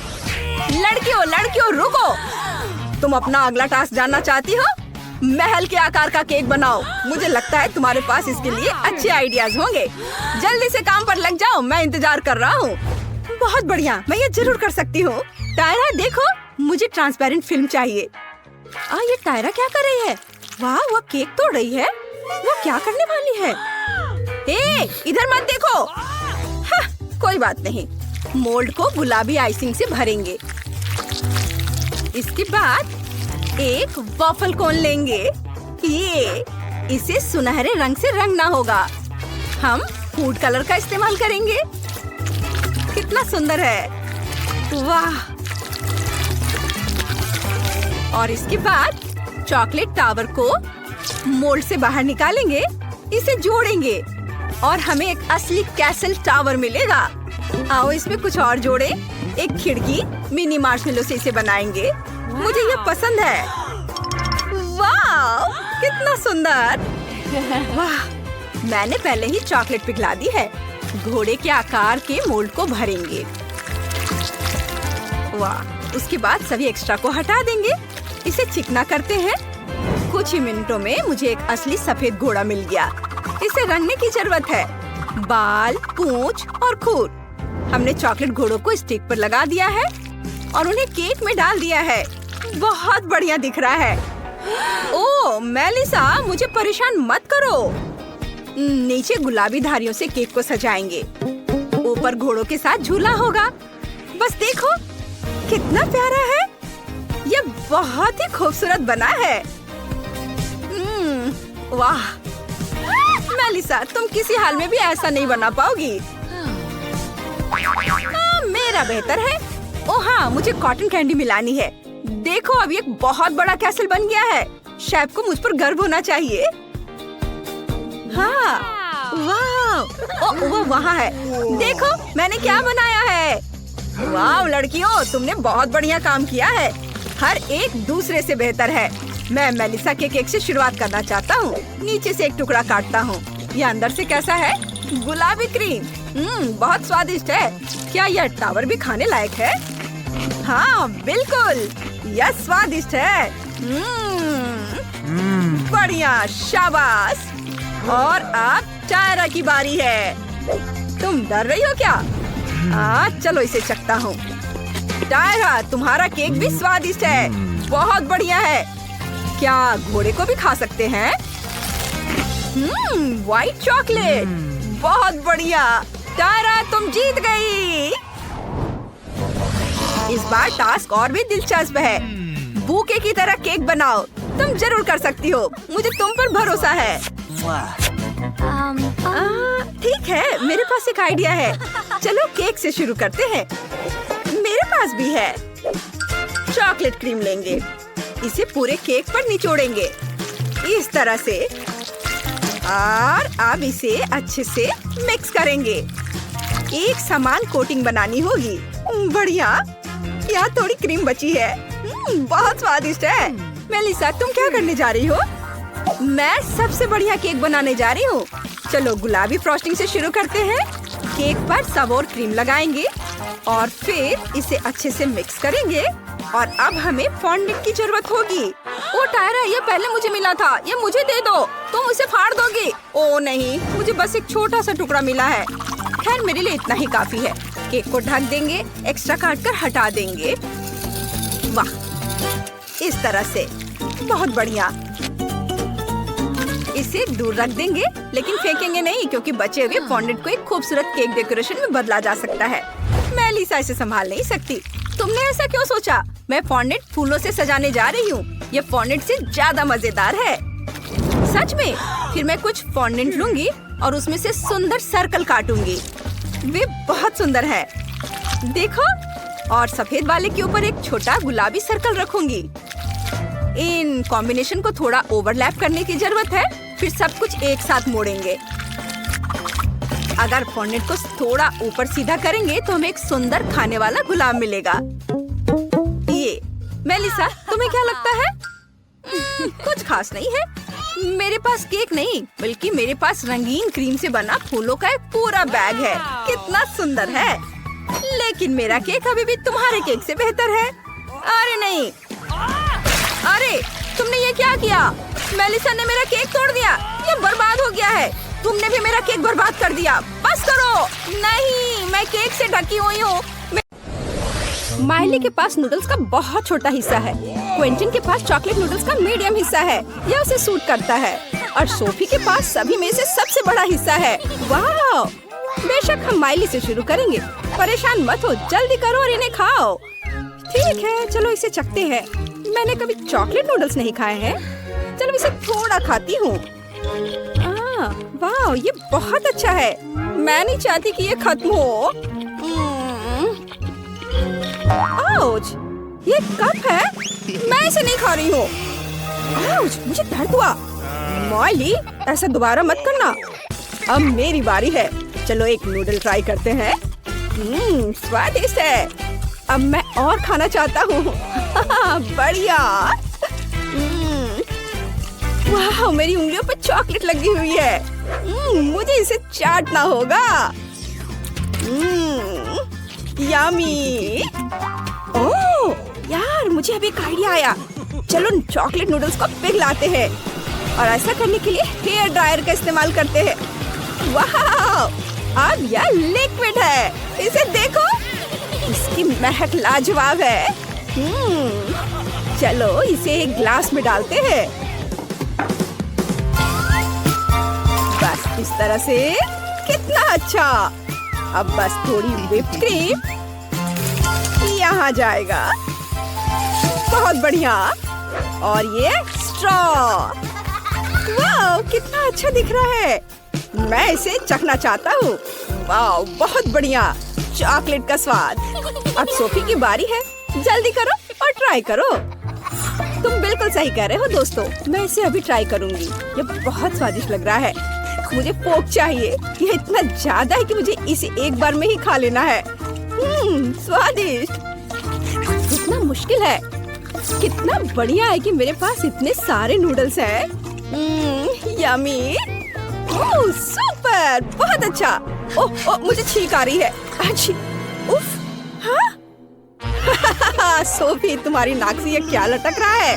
लड़कियों रुको। तुम अपना अगला टास्क जानना चाहती हो? महल के आकार का केक बनाओ। मुझे लगता है तुम्हारे पास इसके लिए अच्छे आइडियाज होंगे। जल्दी से काम पर लग जाओ, मैं इंतजार कर रहा हूँ। बहुत बढ़िया, मैं ये जरूर कर सकती हूँ। टायरा देखो, मुझे ट्रांसपेरेंट फिल्म चाहिए। ये टायरा क्या कर रही है? वाह, वो केक तोड़ रही है। वो क्या करने वाली है? इधर मत देखो। कोई बात नहीं, मोल्ड को गुलाबी आइसिंग से भरेंगे। इसके बाद एक वॉफल कोन लेंगे। इसे सुनहरे रंग से रंगना होगा। हम फूड कलर का इस्तेमाल करेंगे। कितना सुंदर है, वाह। और इसके बाद चॉकलेट टावर को मोल्ड से बाहर निकालेंगे, इसे जोड़ेंगे और हमें एक असली कैसल टावर मिलेगा। आओ इसमें कुछ और जोड़े। एक खिड़की मिनी मार्शमेलो से इसे बनाएंगे। मुझे ये पसंद है। वाह, कितना सुंदर। वाह, मैंने पहले ही चॉकलेट पिघला दी है। घोड़े के आकार के मोल्ड को भरेंगे। वाह, उसके बाद सभी एक्स्ट्रा को हटा देंगे। इसे चिकना करते हैं। कुछ ही मिनटों में मुझे एक असली सफेद घोड़ा मिल गया। इसे रंगने की जरूरत है। बाल, पूंछ और खूर। हमने चॉकलेट घोड़ों को स्टिक पर लगा दिया है और उन्हें केक में डाल दिया है। बहुत बढ़िया दिख रहा है। ओह मेलिसा, मुझे परेशान मत करो। नीचे गुलाबी धारियों से केक को सजाएंगे। ऊपर घोड़ों के साथ झूला होगा। बस देखो, कितना प्यारा है। ये बहुत ही खूबसूरत बना है। वाह मेलिसा, तुम किसी हाल में भी ऐसा नहीं बना पाओगी। मेरा बेहतर है। ओह हाँ, मुझे कॉटन कैंडी मिलानी है। देखो, अब एक बहुत बड़ा कैसल बन गया है। शेफ को मुझ पर गर्व होना चाहिए। हाँ, वाह, वो वहाँ है। देखो, मैंने क्या बनाया है। वाह लड़कियों, तुमने बहुत बढ़िया काम किया है। हर एक दूसरे से बेहतर है। मैं मेलिसा के केक से शुरुआत करना चाहता हूँ। नीचे से एक टुकड़ा काटता हूँ। ये अंदर से कैसा है? गुलाबी क्रीम। बहुत स्वादिष्ट है। क्या यह टावर भी खाने लायक है? हाँ बिल्कुल, यह स्वादिष्ट है। बढ़िया, शाबाश। और अब टायरा की बारी है। तुम डर रही हो क्या? चलो इसे चखता हूँ। टायरा, तुम्हारा केक भी स्वादिष्ट है। बहुत बढ़िया है। क्या घोड़े को भी खा सकते हैं? व्हाइट चॉकलेट, बहुत बढ़िया। टायरा, तुम जीत गई। इस बार टास्क और भी दिलचस्प है। बूके की तरह केक बनाओ। तुम जरूर कर सकती हो। मुझे तुम पर भरोसा है। ठीक है, मेरे पास एक आइडिया है। चलो केक से शुरू करते हैं। मेरे पास भी है। चॉकलेट क्रीम लेंगे। इसे पूरे केक पर निचोड़ेंगे इस तरह से और अब इसे अच्छे से मिक्स करेंगे। एक समान कोटिंग बनानी होगी। बढ़िया, यहाँ थोड़ी क्रीम बची है। बहुत स्वादिष्ट है। मेलिसा, तुम क्या करने जा रही हो? मैं सबसे बढ़िया केक बनाने जा रही हूँ। चलो गुलाबी फ्रॉस्टिंग से शुरू करते हैं। केक पर सब और क्रीम लगाएंगे और फिर इसे अच्छे से मिक्स करेंगे। और अब हमें फॉन्डेंट की जरूरत होगी। ओ टायरा, ये पहले मुझे मिला था। ये मुझे दे दो। तुम उसे फाड़ दोगी। ओ नहीं, मुझे बस एक छोटा सा टुकड़ा मिला है। खैर, मेरे लिए इतना ही काफी है। केक को ढक देंगे, एक्स्ट्रा काट कर हटा देंगे। वाह, इस तरह से। बहुत बढ़िया। इसे दूर रख देंगे, लेकिन फेंकेंगे नहीं, क्योंकि बचे हुए फॉन्डेंट को एक खूबसूरत केक डेकोरेशन में बदला जा सकता है। मेलिसा इसे संभाल नहीं सकती। तुमने ऐसा क्यों सोचा? मैं फॉन्डेंट फूलों से सजाने जा रही हूँ। ये फॉन्डेंट से ज्यादा मजेदार है। सच में? फिर मैं कुछ फॉन्डेंट लूंगी और उसमें से सुंदर सर्कल काटूंगी। वे बहुत सुंदर है। देखो, और सफेद वाले के ऊपर एक छोटा गुलाबी सर्कल रखूंगी। इन कॉम्बिनेशन को थोड़ा ओवरलैप करने की जरूरत है। फिर सब कुछ एक साथ मोड़ेंगे। अगर फॉन्डेंट को थोड़ा ऊपर सीधा करेंगे तो हमें एक सुंदर खाने वाला गुलाब मिलेगा। ये मेलिसा, तुम्हें क्या लगता है? कुछ खास नहीं है। मेरे पास केक नहीं, बल्कि मेरे पास रंगीन क्रीम से बना फूलों का एक पूरा बैग है। कितना सुंदर है। लेकिन मेरा केक अभी भी तुम्हारे केक से बेहतर है। अरे नहीं, अरे तुमने ये क्या किया? मेलिसा ने मेरा केक तोड़ दिया। ये बर्बाद हो गया है। तुमने भी मेरा केक बर्बाद कर दिया। बस करो। नहीं, मैं केक से ढकी हुई हूँ। माइली के पास नूडल्स का बहुत छोटा हिस्सा है। क्विंटन के पास चॉकलेट नूडल्स का मीडियम हिस्सा है। यह उसे सूट करता है। और सोफी के पास सभी में से सबसे बड़ा हिस्सा है। वाह! बेशक हम माइली से शुरू करेंगे। परेशान मत हो, जल्दी करो और इन्हें खाओ। ठीक है, चलो इसे चखते हैं। मैंने कभी चॉकलेट नूडल्स नहीं खाए हैं। चलो इसे थोड़ा खाती हूँ। वाह, ये बहुत अच्छा है। मैं नहीं चाहती कि ये खत्म हो। आउच, ये कप है। मैं इसे नहीं खा रही हूँ। आउच, मुझे दर्द हुआ। माइली, ऐसा दोबारा मत करना। अब मेरी बारी है। चलो एक नूडल ट्राई करते हैं। स्वादिष्ट है। अब मैं और खाना चाहता हूँ। बढ़िया। वाह, मेरी उंगलियों पर चॉकलेट लगी हुई है। मुझे इसे चाटना होगा। यम्मी। ओह यार, मुझे अभी एक आइडिया आया। चलो चॉकलेट नूडल्स को पिघलाते हैं और ऐसा करने के लिए हेयर ड्रायर का इस्तेमाल करते हैं। वाह, अब यह लिक्विड है। इसे देखो, इसकी महक लाजवाब है। चलो इसे एक ग्लास में डालते हैं। बस इस तरह से। कितना अच्छा। अब बस थोड़ी व्हिप्ड क्रीम यहाँ जाएगा। बहुत बढ़िया। और ये स्ट्रॉ। वाह, कितना अच्छा दिख रहा है। मैं इसे चखना चाहता हूँ। वाह, बहुत बढ़िया। चॉकलेट का स्वाद। अब सोफी की बारी है। जल्दी करो और ट्राई करो। तुम बिल्कुल सही कह रहे हो दोस्तों। मैं इसे अभी ट्राई करूंगी। ये बहुत स्वादिष्ट लग रहा है। मुझे फोक चाहिए। ये इतना ज्यादा है कि मुझे इसे एक बार में ही खा लेना है। स्वादिष्ट। कितना मुश्किल है। कितना बढ़िया है कि मेरे पास इतने सारे नूडल्स हैं। यम्मी। ओह सुपर, बहुत अच्छा। ओह मुझे छींक आ रही है। अच्छी। उफ, हाँ? सोफी, तुम्हारी नाक से ये क्या लटक रहा है?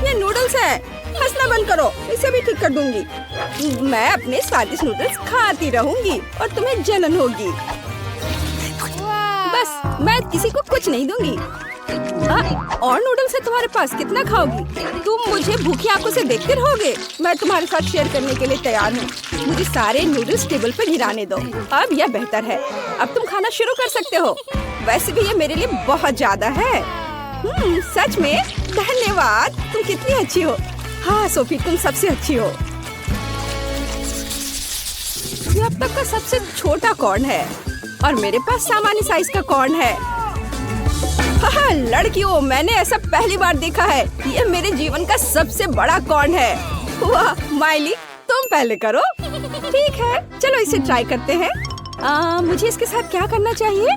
ये नूडल्स है। हंसना बंद करो, इसे भी ठीक कर दूंगी। मैं अपने स्वादिष्ट नूडल्स खाती रहूंगी और तुम्हें जलन होगी। बस, मैं किसी को कुछ नहीं दूंगी। और नूडल्स है तुम्हारे पास, कितना खाओगी? तुम मुझे भूखी आंखों से देखते रहोगे। मैं तुम्हारे साथ शेयर करने के लिए तैयार हूँ। मुझे सारे नूडल्स टेबल पर गिराने दो। अब यह बेहतर है। अब तुम खाना शुरू कर सकते हो। वैसे भी ये मेरे लिए बहुत ज्यादा है। सच में धन्यवाद। तुम कितनी अच्छी हो। हाँ सोफी, तुम सबसे अच्छी हो। ये अब तक का सबसे छोटा कॉर्न है और मेरे पास सामान्य साइज का कॉर्न है। हाँ लड़कियों, मैंने ऐसा पहली बार देखा है। ये मेरे जीवन का सबसे बड़ा कॉर्न है। वाह माइली, तुम पहले करो। ठीक है, चलो इसे ट्राई करते हैं। मुझे इसके साथ क्या करना चाहिए?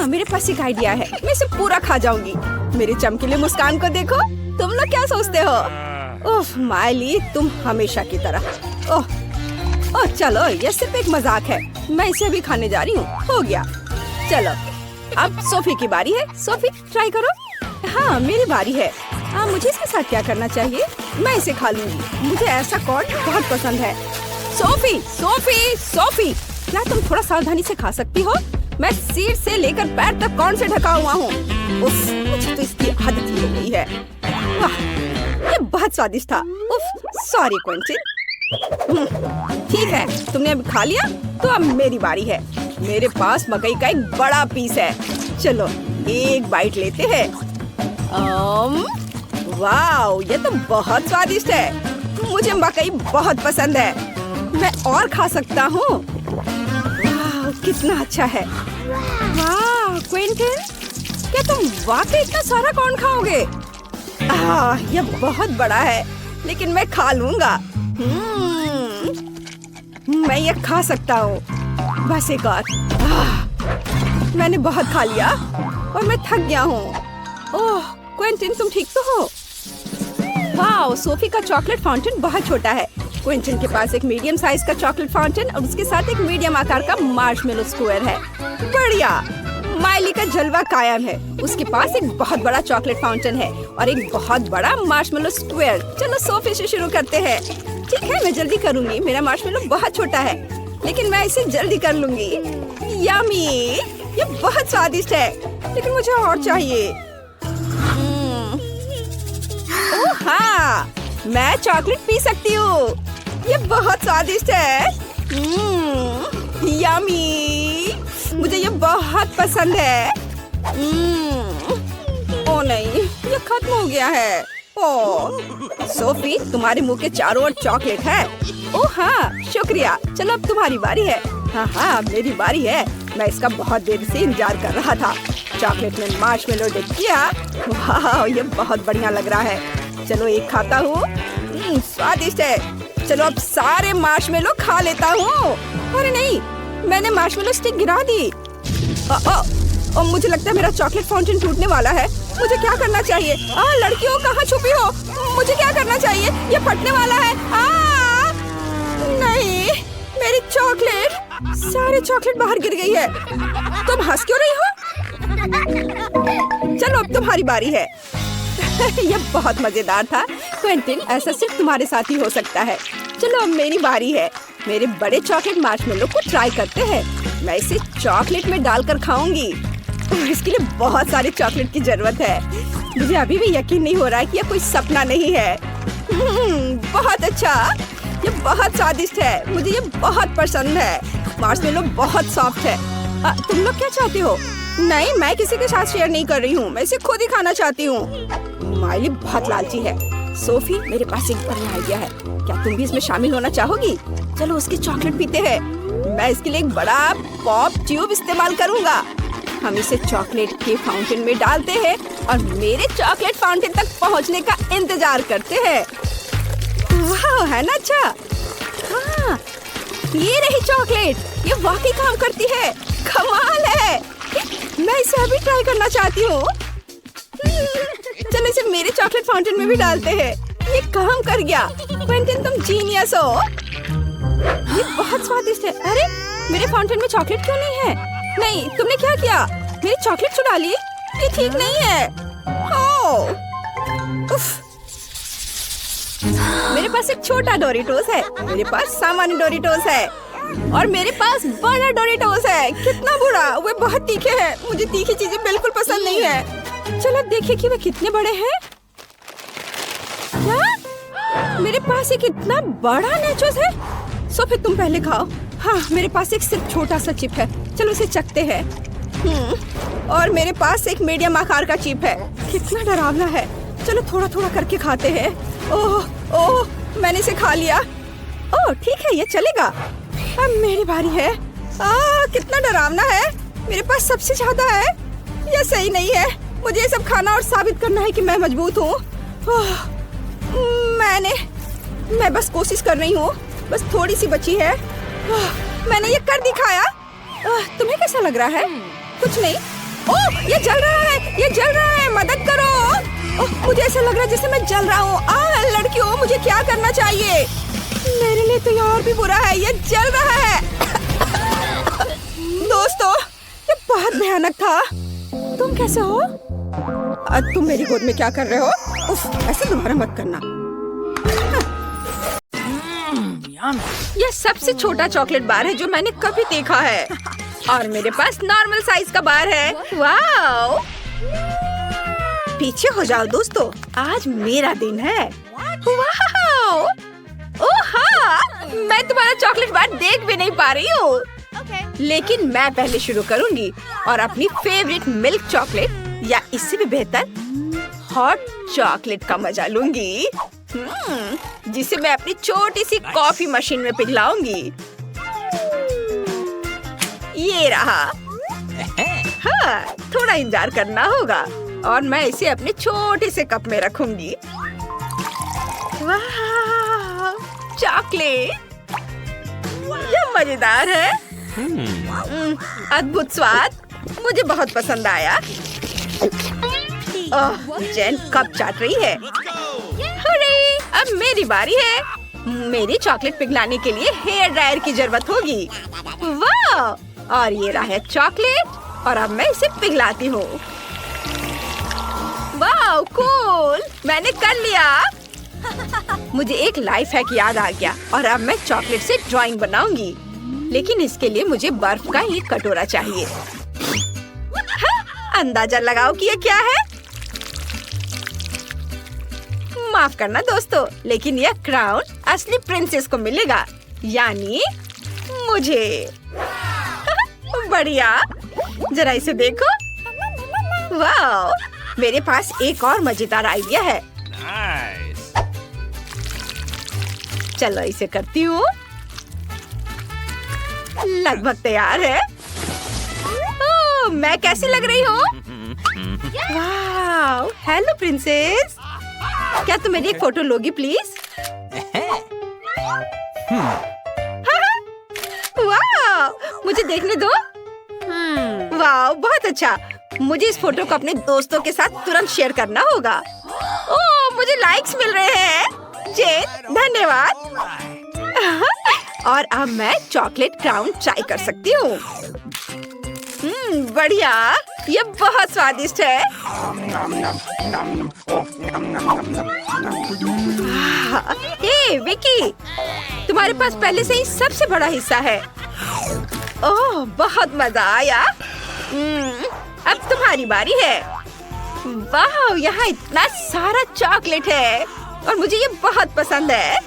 मेरे पास एक आइडिया है। मैं इसे पूरा खा जाऊंगी। मेरे चमकीले मुस्कान को देखो। तुम लोग क्या सोचते हो? ओह माइली, तुम हमेशा की तरह। ओह चलो, ये सिर्फ एक मजाक है। मैं इसे अभी खाने जा रही हूँ। हो गया। चलो अब सोफी की बारी है। सोफी ट्राई करो। हाँ मेरी बारी है। मुझे इसके साथ क्या करना चाहिए? मैं इसे खा लूंगी। मुझे ऐसा कॉर्न बहुत पसंद है। सोफी सोफी सोफी, क्या तुम थोड़ा सावधानी से खा सकती हो? मैं सिर से लेकर पैर तक कॉर्न से ढका हुआ हूँ। मुझे तो इसकी आदत ही हो गई है। वाह, ये बहुत स्वादिष्ट था। उफ, सॉरी क्विंटन। ठीक है, तुमने अभी खा लिया तो अब मेरी बारी है। मेरे पास मकई का एक बड़ा पीस है। चलो एक बाइट लेते हैं। वाह, ये तो बहुत स्वादिष्ट है। मुझे मकई बहुत पसंद है। मैं और खा सकता हूँ। वाह, कितना अच्छा है। वाह क्विंटन, क्या तुम वाकई इतना सारा कॉर्न खाओगे? यह बहुत बड़ा है, लेकिन मैं खा लूंगा। मैं ये खा सकता हूँ। बस एक और। मैंने बहुत खा लिया और मैं थक गया हूँ। ओह क्विंटन, तुम ठीक तो हो? वाह, सोफी का चॉकलेट फाउंटेन बहुत छोटा है। क्विंटन के पास एक मीडियम साइज का चॉकलेट फाउंटेन और उसके साथ एक मीडियम आकार का मार्शमेलो स्क्वायर है। बढ़िया, माइली का जलवा कायम है। उसके पास एक बहुत बड़ा चॉकलेट फाउंटेन है और एक बहुत बड़ा मार्शमेलो स्क्वायर। चलो सोफी से शुरू करते हैं। ठीक है, मैं जल्दी करूंगी। मेरा मार्शमेलो बहुत छोटा है, लेकिन मैं इसे जल्दी कर लूंगी। यम्मी, ये बहुत स्वादिष्ट है, लेकिन मुझे और चाहिए। ओह हाँ, मैं चॉकलेट पी सकती हूँ। ये बहुत स्वादिष्ट है। यम्मी, मुझे ये बहुत पसंद है। ओ नहीं, ये खत्म हो गया है। ओह सोफी, तुम्हारे मुंह के चारों ओर चॉकलेट है। ओह हाँ, शुक्रिया। चलो अब तुम्हारी बारी है। हाँ, मेरी बारी है। मैं इसका बहुत देर से इंतजार कर रहा था। चॉकलेट में मार्शमेलो डिप किया। वाह, ये बहुत बढ़िया लग रहा है। चलो एक खाता हूँ। स्वादिष्ट है। चलो अब सारे मार्शमेलो खा लेता हूँ। अरे नहीं, मैंने मार्शमेलो स्टिक गिरा दी। और मुझे लगता है मेरा चॉकलेट फाउंटेन टूटने वाला है। मुझे क्या करना चाहिए? लड़कियों कहाँ छुपी हो? मुझे क्या करना चाहिए? ये फटने वाला है। नहीं, मेरी चॉकलेट, सारे चॉकलेट बाहर गिर गई है। तुम हंस क्यों रही हो? चलो अब तुम्हारी बारी है। यह बहुत मजेदार था। क्विंटन, ऐसा सिर्फ तुम्हारे साथ ही हो सकता है। चलो अब मेरी बारी है। मेरे बड़े चॉकलेट मार्शमेलो को ट्राई करते हैं। मैं इसे चॉकलेट में डालकर खाऊंगी। इसके लिए बहुत सारे चॉकलेट की जरूरत है। मुझे अभी भी यकीन नहीं हो रहा है कि यह कोई सपना नहीं है। बहुत अच्छा, ये बहुत स्वादिष्ट है। मुझे ये बहुत पसंद है। मार्शमेलो बहुत सॉफ्ट है। तुम लोग क्या चाहते हो? नहीं, मैं किसी के साथ शेयर नहीं कर रही हूँ। मैं इसे खुद ही खाना चाहती हूँ। माइली बहुत लालची है। सोफी, मेरे पास एक बढ़िया आइडिया है। क्या तुम भी इसमें शामिल होना चाहोगी? चलो उसकी चॉकलेट पीते हैं। मैं इसके लिए एक बड़ा पॉप ट्यूब इस्तेमाल करूँगा। हम इसे चॉकलेट के फाउंटेन में डालते हैं और मेरे चॉकलेट फाउंटेन तक पहुँचने का इंतजार करते हैं। वाह, है ना अच्छा? हाँ, ये रही चॉकलेट। ये वाकई काम करती है। कमाल है। मैं इसे अभी ट्राई करना चाहती हूँ। चलो इसे मेरे चॉकलेट फाउंटेन में भी डालते हैं। ये काम कर गया। क्विंटन, तुम जीनियस हो। ये बहुत स्वादिष्ट है। अरे, मेरे फाउंटेन में चॉकलेट क्यों नहीं है? नहीं, तुमने क्या किया? मेरी चॉकलेट चुरा ली? ये ठीक नहीं है। उफ। मेरे पास एक छोटा डोरिटोस है। मेरे पास सामान्य डोरिटोस है और मेरे पास बड़ा डोरिटोस है। कितना बुरा, वे बहुत तीखे हैं। मुझे तीखी चीजें बिल्कुल पसंद नहीं है। चलो देखिए कि वे कितने बड़े हैं। क्या? मेरे पास एक इतना बड़ा नेचोस है। सोफी, तुम पहले खाओ। हाँ, मेरे पास एक सिर्फ छोटा सा चिप है। चलो इसे चखते हैं। और मेरे पास एक मीडियम आकार का चिप है। कितना डरावना है। चलो थोड़ा थोड़ा करके खाते हैं। ओह, मैंने इसे खा लिया। ओह ठीक है, ये चलेगा। अब मेरी बारी है। कितना डरावना है। मेरे पास सबसे ज्यादा है। यह सही नहीं है। मुझे ये सब खाना और साबित करना है कि मैं मजबूत हूँ। मैं बस कोशिश कर रही हूँ। बस थोड़ी सी बची है। मैंने ये कर दिखाया। तुम्हें कैसा लग रहा है? कुछ नहीं। ओह, ये जल रहा है। ये जल रहा है। मदद करो। मुझे ऐसा लग रहा है जैसे मैं जल रहा हूँ। लड़कियों, मुझे क्या करना चाहिए? मेरे लिए तो ये और भी बुरा है। ये जल रहा है। दोस्तों, ये बहुत भयानक था। तुम कैसे हो? तुम मेरी गोद में क्या कर रहे हो? उफ, ऐसे दोबारा मत करना। यह सबसे छोटा चॉकलेट बार है जो मैंने कभी देखा है और मेरे पास नॉर्मल साइज का बार है। वाओ! पीछे हो जाओ दोस्तों, आज मेरा दिन है। वाओ! ओह हाँ, मैं तुम्हारा चॉकलेट बार देख भी नहीं पा रही हूँ। लेकिन मैं पहले शुरू करूँगी और अपनी फेवरेट मिल्क चॉकलेट या इससे भी बेहतर हॉट चॉकलेट का मजा लूंगी, जिसे मैं अपनी छोटी सी कॉफी मशीन में पिघलाऊंगी। ये रहा। हाँ, थोड़ा इंतजार करना होगा और मैं इसे अपने छोटे से कप में रखूंगी। वाह, चॉकलेट, यह मजेदार है। अद्भुत स्वाद, मुझे बहुत पसंद आया। जेन कप चाट रही है। हुर्रे, अब मेरी बारी है। मेरी चॉकलेट पिघलाने के लिए हेयर ड्रायर की जरूरत होगी। वाह! और ये रहा है चॉकलेट और अब मैं इसे पिघलाती हूँ। वाह, कूल! मैंने कर लिया। मुझे एक लाइफ हैक याद आ गया और अब मैं चॉकलेट से ड्राइंग बनाऊंगी। लेकिन इसके लिए मुझे बर्फ का एक कटोरा चाहिए। हाँ, अंदाजा लगाओ कि ये क्या है। माफ करना दोस्तों, लेकिन यह क्राउन असली प्रिंसेस को मिलेगा, यानी मुझे। बढ़िया, जरा इसे देखो। वाह, मेरे पास एक और मजेदार आइडिया है। चलो इसे करती हूँ। लगभग तैयार है। ओह, मैं कैसी लग रही हूँ? वाह, हेलो प्रिंसेस, क्या तुम मेरी एक फोटो लोगी प्लीज? वाह, मुझे देखने दो। वाह, बहुत अच्छा। मुझे इस फोटो को अपने दोस्तों के साथ तुरंत शेयर करना होगा। ओह, मुझे लाइक्स मिल रहे हैं। जेन, धन्यवाद। और अब मैं चॉकलेट क्राउन ट्राई कर सकती हूँ। बढ़िया, ये बहुत स्वादिष्ट है। हे विकी, तुम्हारे पास पहले से ही सबसे बड़ा हिस्सा है। ओह, बहुत मजा आया। अब तुम्हारी बारी है। वाह, यहाँ इतना सारा चॉकलेट है और मुझे ये बहुत पसंद है।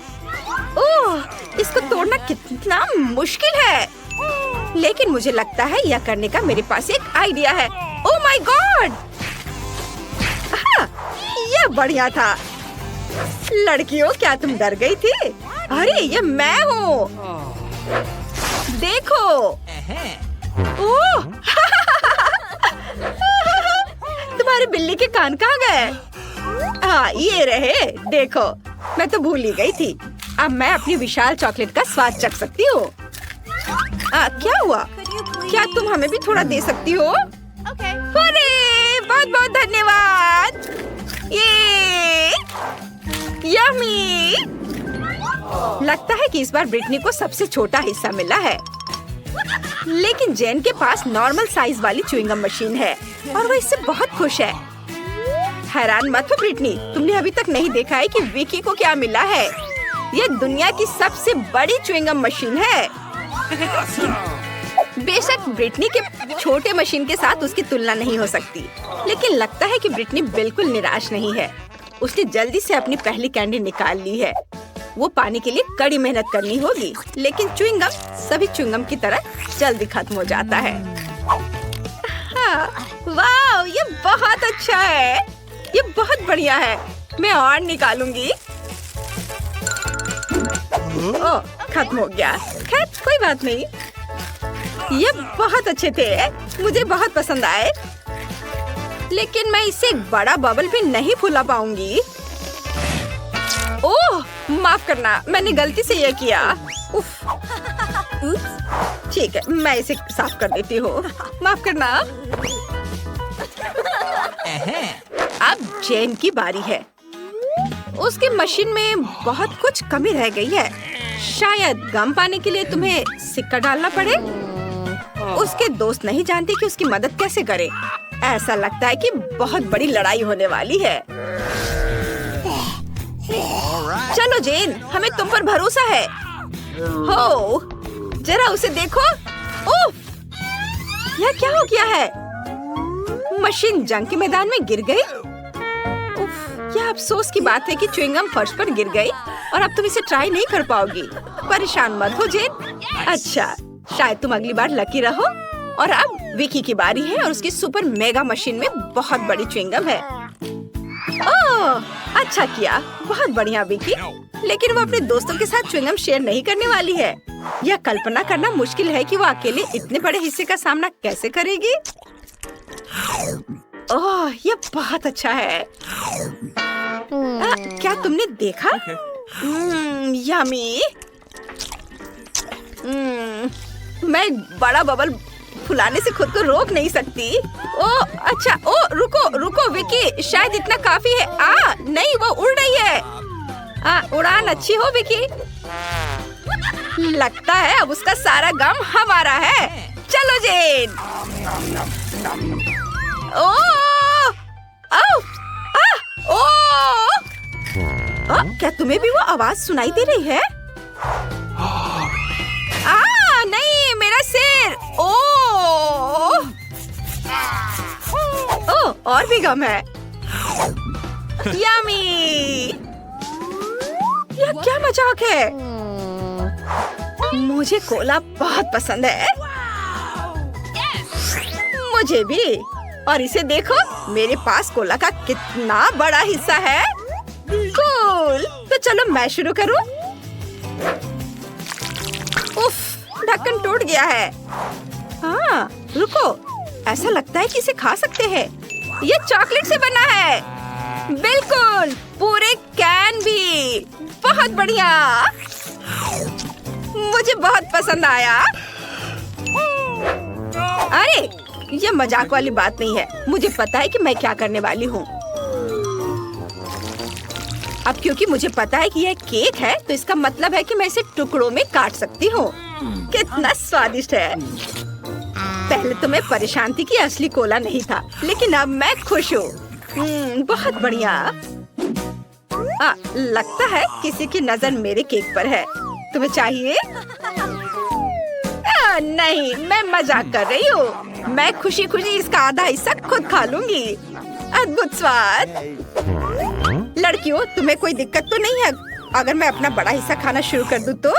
ओह, इसको तोड़ना कितना मुश्किल है, लेकिन मुझे लगता है यह करने का मेरे पास एक आइडिया है। Oh my God! यह बढ़िया था। लड़कियों, क्या तुम डर गई थी? अरे, ये मैं हूँ। देखो। ओह! तुम्हारे बिल्ली के कान कहाँ गए? हाँ, ये रहे। देखो, मैं तो भूल ही गई थी। अब मैं अपनी विशाल चॉकलेट का स्वाद चख सकती हूँ। क्या हुआ? क्या तुम हमें भी थोड़ा दे सकती हो? अरे, बहुत बहुत धन्यवाद। ये यम्मी। लगता है कि इस बार ब्रिटनी को सबसे छोटा हिस्सा मिला है, लेकिन जेन के पास नॉर्मल साइज वाली च्युइंगम मशीन है और वो इससे बहुत खुश है। हैरान मत हो ब्रिटनी, तुमने अभी तक नहीं देखा है कि विकी को क्या मिला है। ये दुनिया की सबसे बड़ी च्युइंगम मशीन है। बेशक ब्रिटनी के छोटे मशीन के साथ उसकी तुलना नहीं हो सकती, लेकिन लगता है कि ब्रिटनी बिल्कुल निराश नहीं है। उसने जल्दी से अपनी पहली कैंडी निकाल ली है। वो पाने के लिए कड़ी मेहनत करनी होगी, लेकिन च्युइंगम सभी च्युइंगम की तरह जल्दी खत्म हो जाता है। हाँ, वाह, ये बहुत अच्छा है। ये बहुत बढ़िया है। मैं और निकालूंगी। ओह, खत्म हो गया। खैर, कोई बात नहीं। ये बहुत अच्छे थे, मुझे बहुत पसंद आए, लेकिन मैं इससे एक बड़ा बबल भी नहीं फुला पाऊंगी। ओह, माफ करना, मैंने गलती से ये किया। उफ। ठीक है, मैं इसे साफ कर देती हूँ। माफ करना। अब जेन की बारी है। उसकी मशीन में बहुत कुछ कमी रह गई है। शायद गम पाने के लिए तुम्हें सिक्का डालना पड़े। उसके दोस्त नहीं जानते कि उसकी मदद कैसे करें। ऐसा लगता है कि बहुत बड़ी लड़ाई होने वाली है। चलो जेन, हमें तुम पर भरोसा है। हो, जरा उसे देखो। उफ, यह क्या हो गया है? मशीन जंग के मैदान में गिर गई। उफ, यह अफसोस की बात है कि च्युइंगम फर्श पर गिर गई और अब तुम इसे ट्राई नहीं कर पाओगी। परेशान मत हो जेन। अच्छा, शायद तुम अगली बार लकी रहो। और अब विकी की बारी है और उसकी सुपर मेगा मशीन में बहुत बड़ी च्युइंगम है। ओह, अच्छा किया, बहुत बढ़िया विकी। लेकिन वो अपने दोस्तों के साथ च्युइंगम शेयर नहीं करने वाली है। यह कल्पना करना मुश्किल है कि वो अकेले इतने बड़े हिस्से का सामना कैसे करेगी। ओह, यह बहुत अच्छा है। क्या तुमने देखा? यमी। मैं बड़ा बबल फुलाने से खुद को रोक नहीं सकती। ओ अच्छा, ओ रुको रुको विकी, शायद इतना काफी है। नहीं, वो उड़ रही है। उड़ान अच्छी हो विकी। लगता है अब उसका सारा गम हमारा है। चलो जेन। ओ क्या तुम्हें भी वो आवाज सुनाई दे रही है? नहीं, मेरा सिर। और भी गम है। यमी। यह क्या मजाक है? मुझे कोला बहुत पसंद है। मुझे भी। और इसे देखो, मेरे पास कोला का कितना बड़ा हिस्सा है। कूल। तो चलो मैं शुरू करूं। उफ, ढक्कन टूट गया है। रुको, ऐसा लगता है कि इसे खा सकते हैं। ये चॉकलेट से बना है। बिल्कुल, पूरे कैन भी। बहुत बढ़िया, मुझे बहुत पसंद आया। अरे, ये मजाक वाली बात नहीं है। मुझे पता है कि मैं क्या करने वाली हूँ। अब क्योंकि मुझे पता है कि यह केक है, तो इसका मतलब है कि मैं इसे टुकड़ों में काट सकती हूँ। कितना स्वादिष्ट है। पहले तो मैं परेशान थी कि असली कोला नहीं था, लेकिन अब मैं खुश हूँ। बहुत बढ़िया। लगता है किसी की नजर मेरे केक पर है। तुम्हें चाहिए? नहीं, मैं मजाक कर रही हूँ। मैं खुशी खुशी इसका आधा हिस्सा खुद खा लूंगी। अद्भुत स्वाद। लड़कियों, तुम्हें कोई दिक्कत तो नहीं है अगर मैं अपना बड़ा हिस्सा खाना शुरू कर दूँ तो?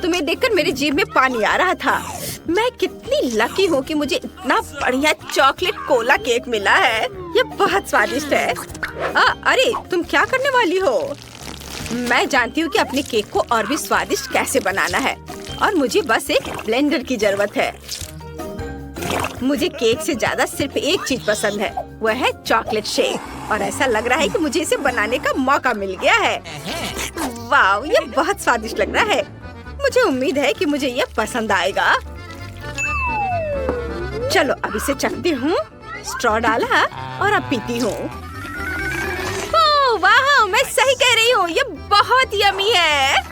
तुम्हें देखकर मेरी जीभ में पानी आ रहा था। मैं कितनी लकी हूँ कि मुझे इतना बढ़िया चॉकलेट कोला केक मिला है। ये बहुत स्वादिष्ट है। अरे, तुम क्या करने वाली हो? मैं जानती हूँ कि अपने केक को और भी स्वादिष्ट कैसे बनाना है, और मुझे बस एक ब्लेंडर की जरूरत है। मुझे केक से ज्यादा सिर्फ एक चीज पसंद है, वह है चॉकलेट शेक। और ऐसा लग रहा है कि मुझे इसे बनाने का मौका मिल गया है। वाह, ये बहुत स्वादिष्ट लग रहा है। मुझे उम्मीद है कि मुझे यह पसंद आएगा। चलो अब इसे चखती हूँ। स्ट्रॉ डाला और अब पीती हूँ। वाह, मैं सही कह रही हूँ, ये बहुत यमी है।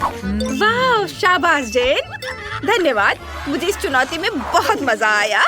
वाह, शाबाश जेन। धन्यवाद, मुझे इस चुनौती में बहुत मजा आया।